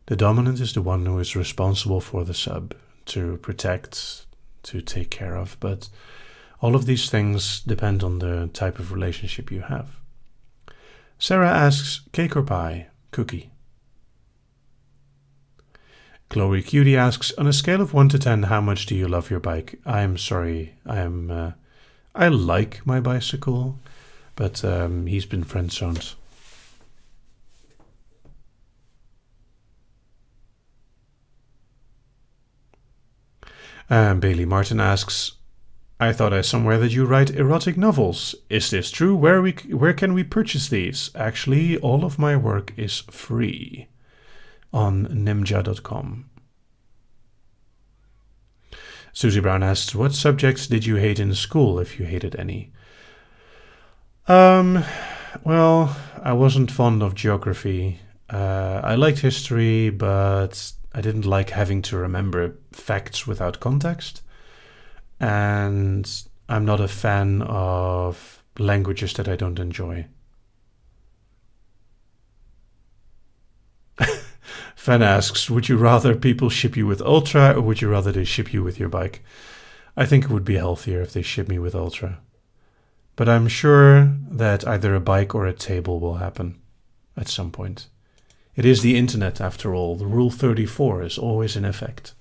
The dominant is the one who is responsible for the sub, to protect, to take care of, but all of these things depend on the type of relationship you have. Sarah asks, cake or pie? Cookie. Chloe Cutie asks, on a scale of 1 to 10, how much do you love your bike? I'm sorry, I like my bicycle, but he's been friend-zoned. Bailey Martin asks, I thought I somewhere that you write erotic novels. Is this true? Where can we purchase these? Actually, all of my work is free on nimja.com. Susie Brown asks, what subjects did you hate in school, if you hated any? Well, I wasn't fond of geography. I liked history, but I didn't like having to remember facts without context. And I'm not a fan of languages that I don't enjoy. Fan asks, would you rather people ship you with Ultra, or would you rather they ship you with your bike? I think it would be healthier if they ship me with Ultra. But I'm sure that either a bike or a table will happen at some point. It is the internet, after all. The Rule 34 is always in effect.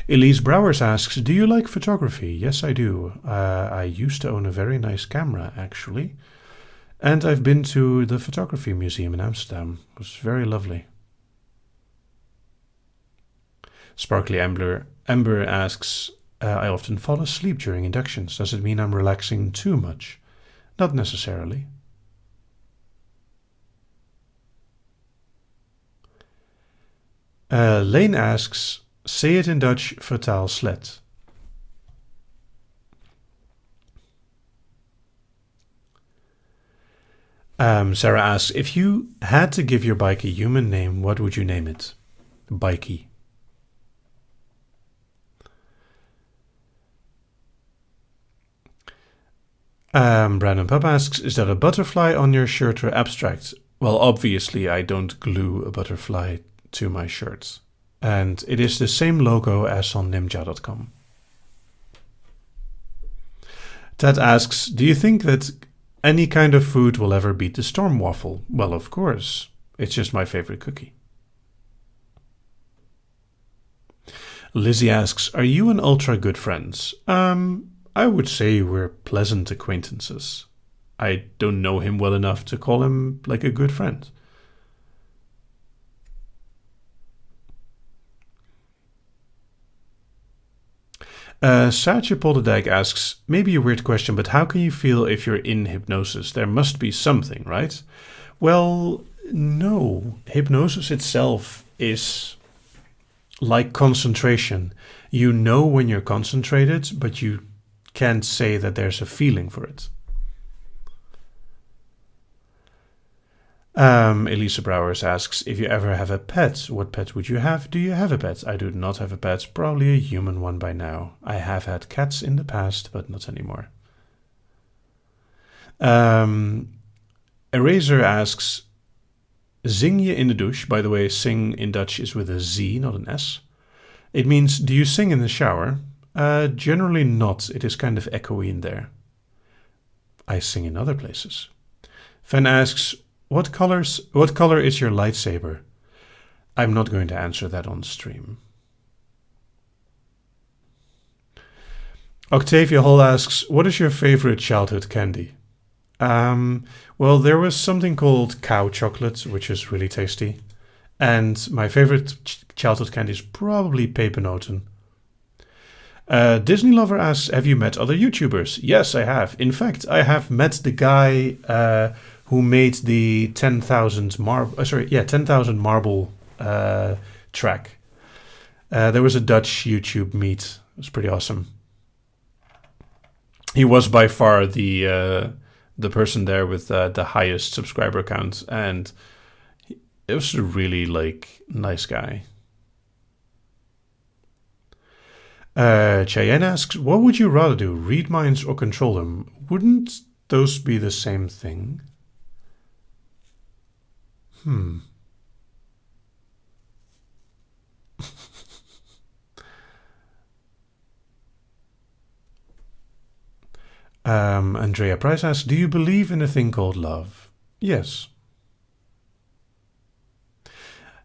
Elise Brouwers asks, do you like photography? Yes, I do. I used to own a very nice camera, actually. And I've been to the Photography Museum in Amsterdam. It was very lovely. Sparkly Amber asks, I often fall asleep during inductions. Does it mean I'm relaxing too much? Not necessarily. Lane asks, say it in Dutch, vertaal slet. Sarah asks, if you had to give your bike a human name, what would you name it? Bikey. Brandon Pup asks, is that a butterfly on your shirt or abstract? Well, obviously I don't glue a butterfly to my shirts. And it is the same logo as on nimja.com. Ted asks, do you think that any kind of food will ever beat the storm waffle? Well, of course. It's just my favorite cookie. Lizzie asks, are you and Ultra good friends? I would say we're pleasant acquaintances. I don't know him well enough to call him like a good friend. Saatje Polderdijk asks, maybe a weird question, but how can you feel if you're in hypnosis? There must be something, right? Well, no. Hypnosis itself is like concentration. You know when you're concentrated, but you can't say that there's a feeling for it. Elisa Brouwers asks, if you ever have a pet, what pet would you have? Do you have a pet? I do not have a pet, probably a human one by now. I have had cats in the past, but not anymore. Eraser asks, zing je in de douche? By the way, sing in Dutch is with a Z, not an S. It means, do you sing in the shower? Generally not. It is kind of echoey in there. I sing in other places. Fen asks, what color is your lightsaber? I'm not going to answer that on stream. Octavia Hall asks, what is your favorite childhood candy? Well, there was something called cow chocolate, which is really tasty. And my favorite childhood candy is probably pepernoten. Disney Lover asks, have you met other YouTubers? Yes, I have. In fact, I have met the guy who made the 10,000 marble track. There was a Dutch YouTube meet. It was pretty awesome. He was by far the person there with the highest subscriber count, and it was a really nice guy. Cheyenne asks, what would you rather do, read minds or control them? Wouldn't those be the same thing? Andrea Price asks, do you believe in a thing called love? Yes.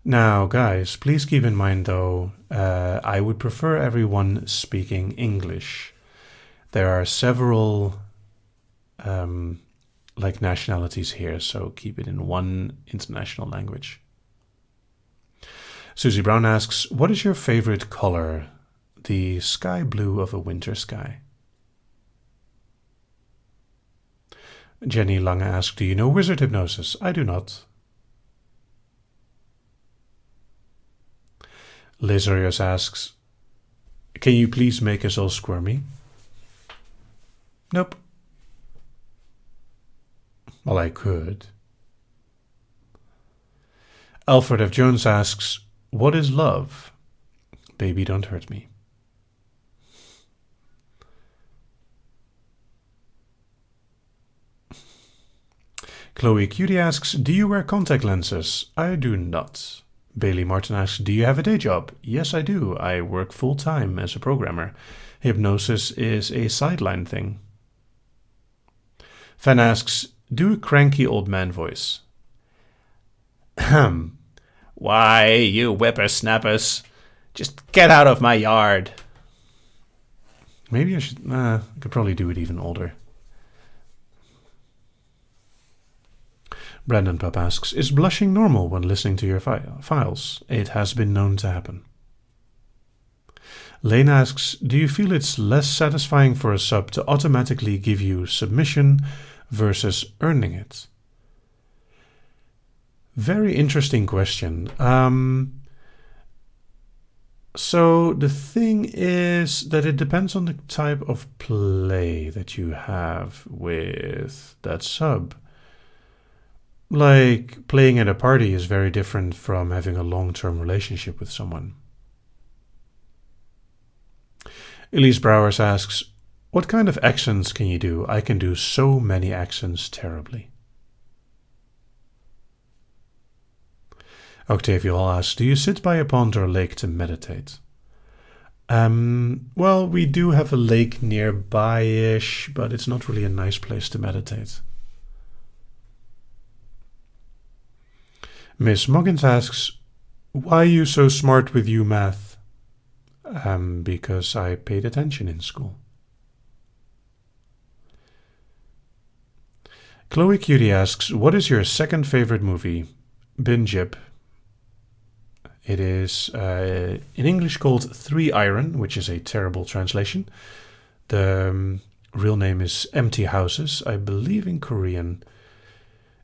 Now, guys, please keep in mind, though, I would prefer everyone speaking English. There are several nationalities here, so keep it in one international language. Susie Brown asks, what is your favorite color? The sky blue of a winter sky. Jenny Lange asks, do you know wizard hypnosis? I do not. Liz Arias asks, can you please make us all squirmy? Nope. Well, I could. Alfred F. Jones asks, what is love? Baby, don't hurt me. Chloe Cutie asks, do you wear contact lenses? I do not. Bailey Martin asks, do you have a day job? Yes, I do. I work full-time as a programmer. Hypnosis is a sideline thing. Fan asks, do a cranky old man voice. Why, you whippersnappers, just get out of my yard. Maybe I could probably do it even older. Brandon Pup asks, is blushing normal when listening to your files? It has been known to happen. Lane asks, do you feel it's less satisfying for a sub to automatically give you submission versus earning it? Very interesting question. So the thing is that it depends on the type of play that you have with that sub. Like, playing at a party is very different from having a long-term relationship with someone. Elise Brouwers asks, what kind of accents can you do? I can do so many accents terribly. Octavia Hall asks, do you sit by a pond or lake to meditate? Well, we do have a lake nearby-ish, but it's not really a nice place to meditate. Miss Moggins asks, why are you so smart with you math? Because I paid attention in school. Chloe Cutie asks, what is your second favorite movie? Bin Jib. It is in English called Three Iron, which is a terrible translation. The real name is Empty Houses, I believe in Korean.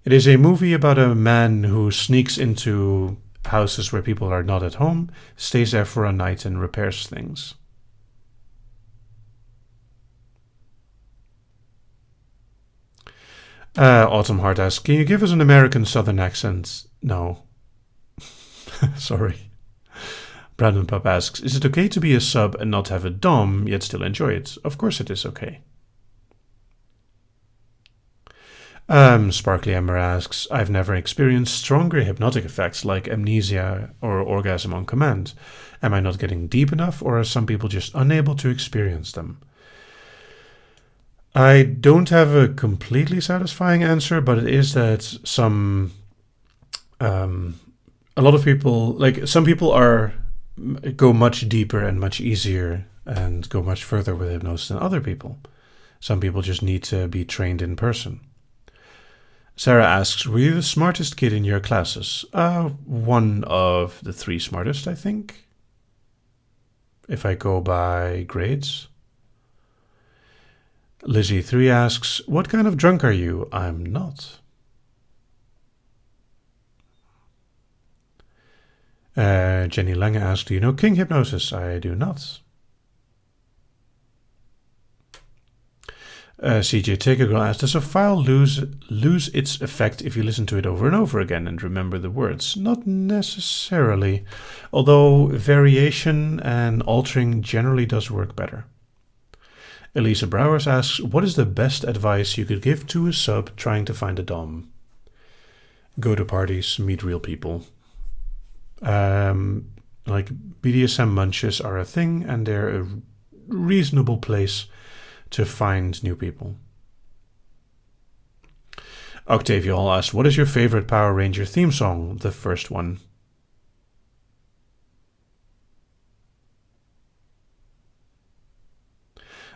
It is a movie about a man who sneaks into houses where people are not at home, stays there for a night and repairs things. Autumn Heart asks, can you give us an American Southern accent? No. Sorry. Brandon Pup asks, is it okay to be a sub and not have a dom, yet still enjoy it? Of course it is okay. Sparkly Ember asks, I've never experienced stronger hypnotic effects like amnesia or orgasm on command. Am I not getting deep enough, or are some people just unable to experience them? I don't have a completely satisfying answer, but it is that a lot of people, like some people go much deeper and much easier and go much further with hypnosis than other people. Some people just need to be trained in person. Sarah asks, were you the smartest kid in your classes? One of the 3 smartest, I think, if I go by grades. Lizzie3 asks, what kind of drunk are you? I'm not. Jenny Lange asks, do you know King Hypnosis? I do not. CJ Takergirl asks, does a file lose its effect if you listen to it over and over again and remember the words? Not necessarily, although variation and altering generally does work better. Elisa Brouwers asks, what is the best advice you could give to a sub trying to find a dom? Go to parties, meet real people. Like BDSM munches are a thing, and they're a reasonable place to find new people. Octavia Hall asks, what is your favorite Power Ranger theme song? The first one.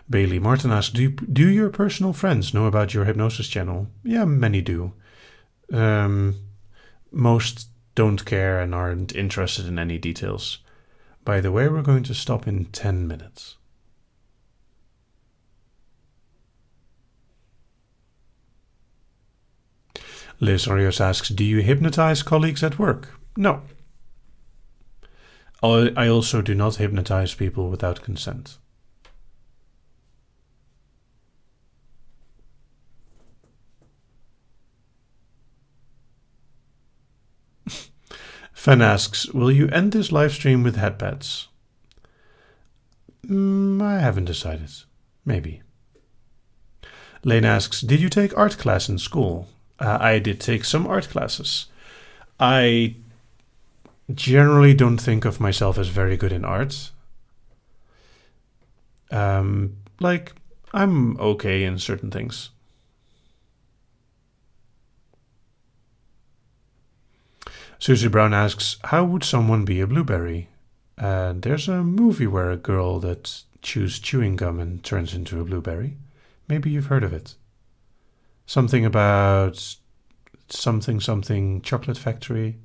Bailey Martin asks, do your personal friends know about your hypnosis channel? Yeah, many do. Most don't care and aren't interested in any details. By the way, we're going to stop in 10 minutes. Liz Orios asks, do you hypnotize colleagues at work? No. I also do not hypnotize people without consent. Fen asks, will you end this live stream with headpads? I haven't decided. Maybe. Lane asks, did you take art class in school? I did take some art classes. I generally don't think of myself as very good in art. Like, I'm okay in certain things. Susie Brown asks, how would someone be a blueberry? There's a movie where a girl that chews chewing gum and turns into a blueberry. Maybe you've heard of it. Something about something chocolate factory.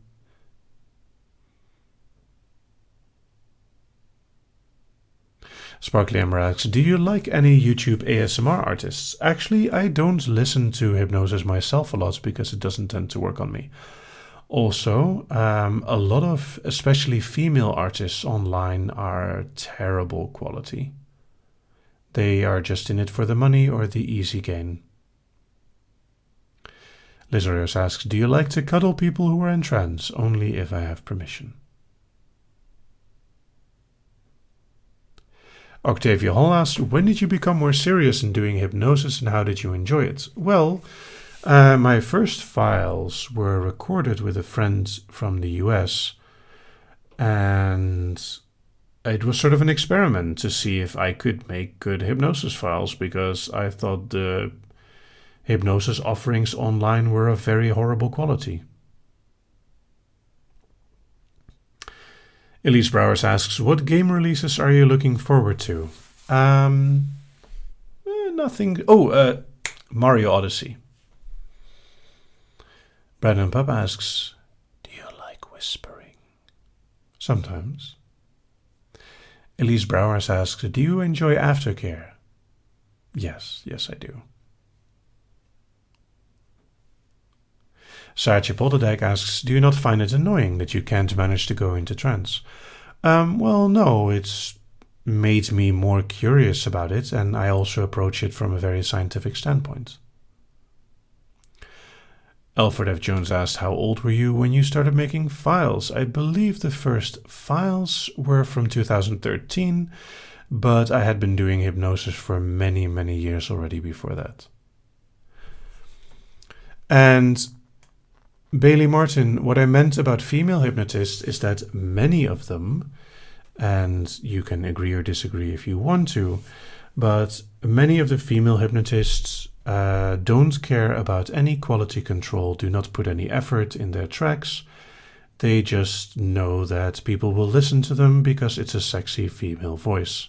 Sparkly Ember asks, do you like any YouTube ASMR artists? Actually, I don't listen to hypnosis myself a lot because it doesn't tend to work on me. Also, a lot of especially female artists online are terrible quality. They are just in it for the money or the easy gain. Lizarius asks, do you like to cuddle people who are in trance? Only if I have permission. Octavia Hall asks, when did you become more serious in doing hypnosis and how did you enjoy it? Well, my first files were recorded with a friend from the US, and it was sort of an experiment to see if I could make good hypnosis files, because I thought the hypnosis offerings online were of very horrible quality. Elise Brouwers asks, what game releases are you looking forward to? Nothing. Oh, Mario Odyssey. Brandon Pup asks, do you like whispering? Sometimes. Elise Brouwers asks, do you enjoy aftercare? Yes, I do. Sarah Chipolderdijk asks, do you not find it annoying that you can't manage to go into trance? Well, no, it's made me more curious about it, and I also approach it from a very scientific standpoint. Alfred F. Jones asked, how old were you when you started making files? I believe the first files were from 2013, but I had been doing hypnosis for many, many years already before that. And Bailey Martin, what I meant about female hypnotists is that many of them, and you can agree or disagree if you want to, But many of the female hypnotists don't care about any quality control, do not put any effort in their tracks. They just know that people will listen to them because it's a sexy female voice.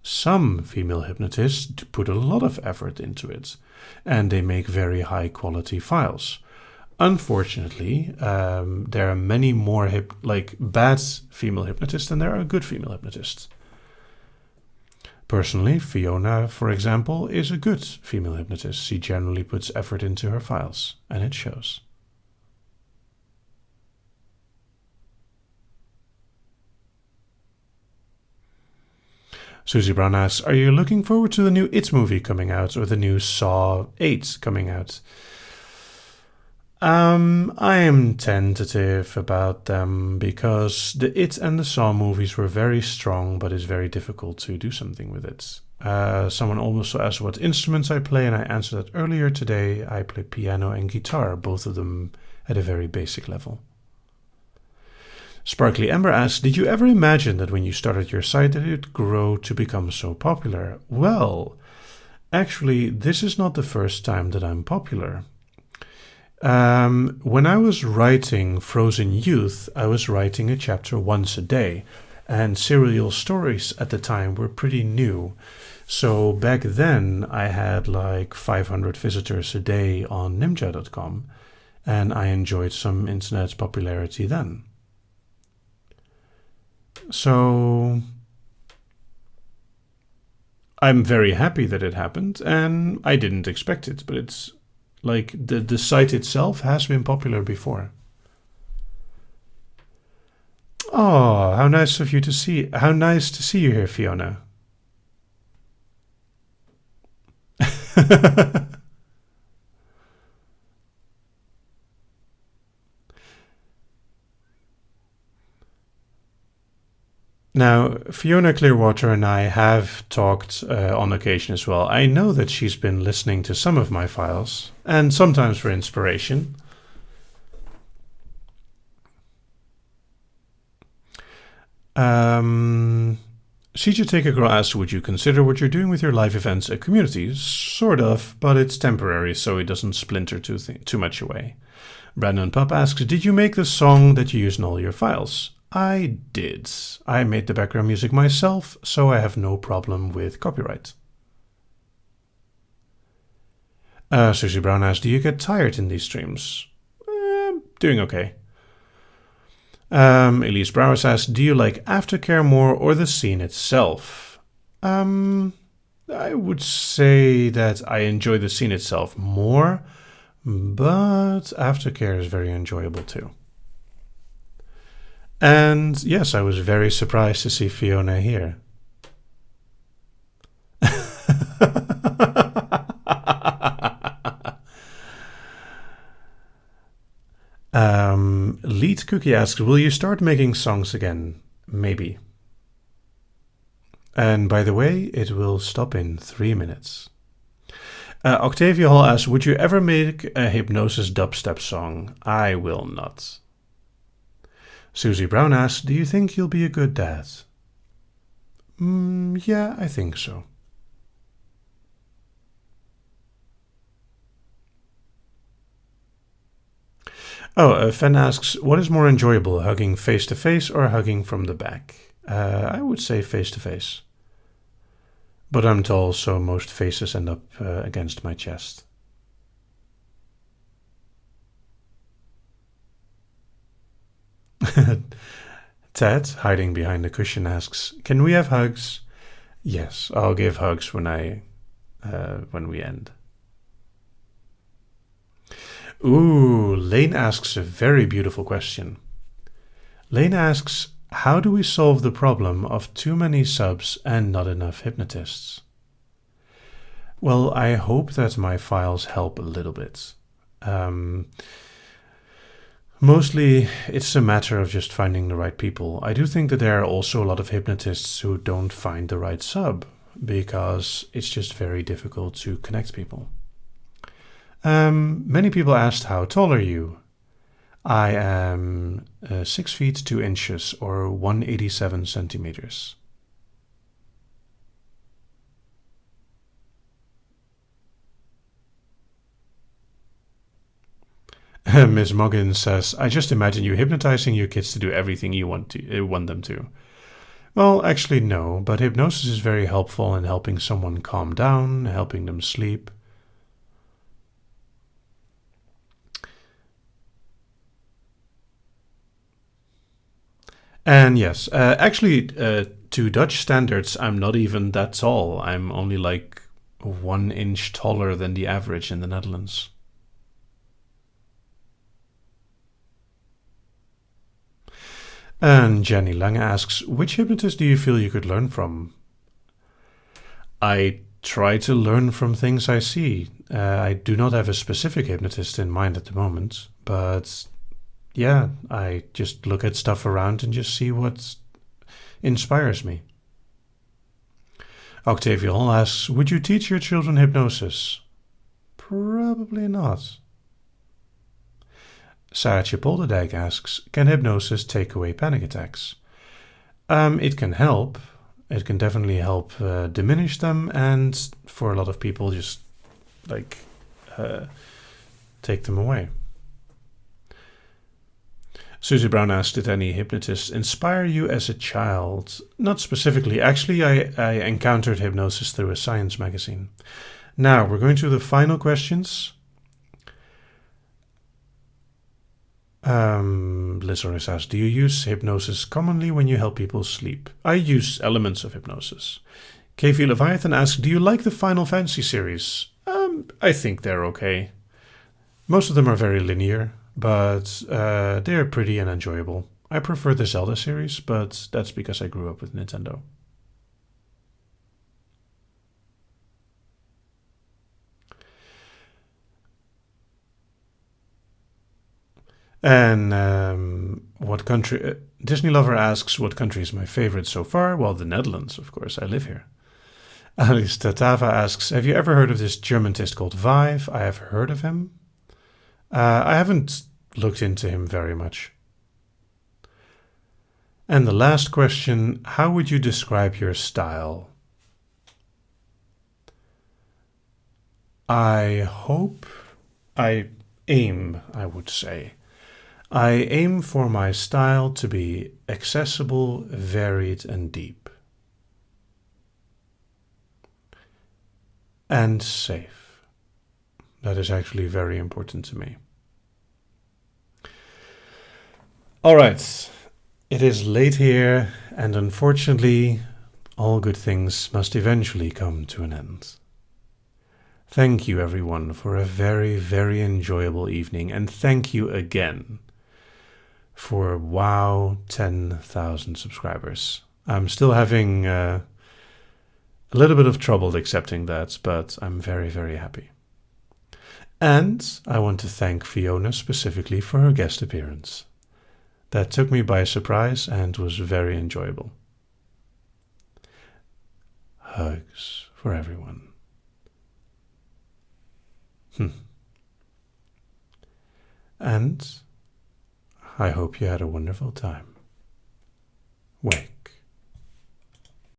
Some female hypnotists put a lot of effort into it, and they make very high quality files. Unfortunately, there are many more bad female hypnotists than there are good female hypnotists. Personally, Fiona, for example, is a good female hypnotist. She generally puts effort into her files, and it shows. Susie Brown asks, are you looking forward to the new It movie coming out or the new Saw 8 coming out? I am tentative about them because the It and the Saw movies were very strong, but it's very difficult to do something with it. Someone also asked what instruments I play, and I answered that earlier today. I play piano and guitar, both of them at a very basic level. Sparkly Ember asks, did you ever imagine that when you started your site that it would grow to become so popular? Well, actually, this is not the first time that I'm popular. When I was writing Frozen Youth, I was writing a chapter once a day, and serial stories at the time were pretty new. So back then I had like 500 visitors a day on Nimja.com, and I enjoyed some internet popularity then. So I'm very happy that it happened, and I didn't expect it, but it's like the site itself has been popular before. Oh, how nice of you to see. How nice to see you here, Fiona. Now, Fiona Clearwater and I have talked on occasion as well. I know that she's been listening to some of my files, and sometimes for inspiration. CJ Take a Girl asks, would you consider what you're doing with your live events a community? Sort of, but it's temporary, so it doesn't splinter too much away. Brandon Pup asks, did you make the song that you use in all your files? I did. I made the background music myself, so I have no problem with copyright. Susie Brown asks, do you get tired in these streams? Doing okay. Elise Brower asks, do you like aftercare more or the scene itself? I would say that I enjoy the scene itself more, but aftercare is very enjoyable too. And yes, I was very surprised to see Fiona here. Lead Cookie asks, will you start making songs again? Maybe. And by the way, it will stop in 3 minutes. Octavia Hall asks, would you ever make a hypnosis dubstep song? I will not. Susie Brown asks, do you think you'll be a good dad? Yeah, I think so. Fen asks, what is more enjoyable, hugging face-to-face or hugging from the back? I would say face-to-face. But I'm tall, so most faces end up against my chest. Ted, hiding behind the cushion, asks, can we have hugs? Yes, I'll give hugs when we end. Ooh, Lane asks a very beautiful question. Lane asks, how do we solve the problem of too many subs and not enough hypnotists? Well, I hope that my files help a little bit. Mostly, it's a matter of just finding the right people. I do think that there are also a lot of hypnotists who don't find the right sub, because it's just very difficult to connect people. Many people asked, how tall are you? I am 6 feet 2 inches or 187 centimeters. Miss Moggins says, I just imagine you hypnotizing your kids to do everything you want them to. Well, actually, no, but hypnosis is very helpful in helping someone calm down, helping them sleep. And yes, actually, to Dutch standards, I'm not even that tall. I'm only like 1 inch taller than the average in the Netherlands. And Jenny Lange asks, which hypnotist do you feel you could learn from? I try to learn from things I see. I do not have a specific hypnotist in mind at the moment, but yeah, I just look at stuff around and just see what inspires me. Octavia Hall asks, would you teach your children hypnosis? Probably not. Sarah Chipolderdijk asks, can hypnosis take away panic attacks? It can help. It can definitely help diminish them, and for a lot of people, just like take them away. Susie Brown asked, did any hypnotists inspire you as a child? Not specifically. Actually, I encountered hypnosis through a science magazine. Now, we're going to the final questions. Listeners asked, do you use hypnosis commonly when you help people sleep? I use elements of hypnosis. KV Leviathan asked, do you like the Final Fantasy series? I think they're okay. Most of them are very linear, but they're pretty and enjoyable. I prefer the Zelda series, but that's because I grew up with Nintendo. And what country... Disney Lover asks, what country is my favorite so far? Well, the Netherlands, of course. I live here. Alice Tatava asks, have you ever heard of this Germantist called Vive? I have heard of him. I haven't looked into him very much. And the last question, how would you describe your style? I would say. I aim for my style to be accessible, varied, and deep. And safe. That is actually very important to me. All right. It is late here, and unfortunately, all good things must eventually come to an end. Thank you, everyone, for a very, very enjoyable evening, and thank you again for, wow, 10,000 subscribers. I'm still having a little bit of trouble accepting that, but I'm very, very happy. And I want to thank Fiona specifically for her guest appearance. That took me by surprise and was very enjoyable. Hugs for everyone. And I hope you had a wonderful time. Wake.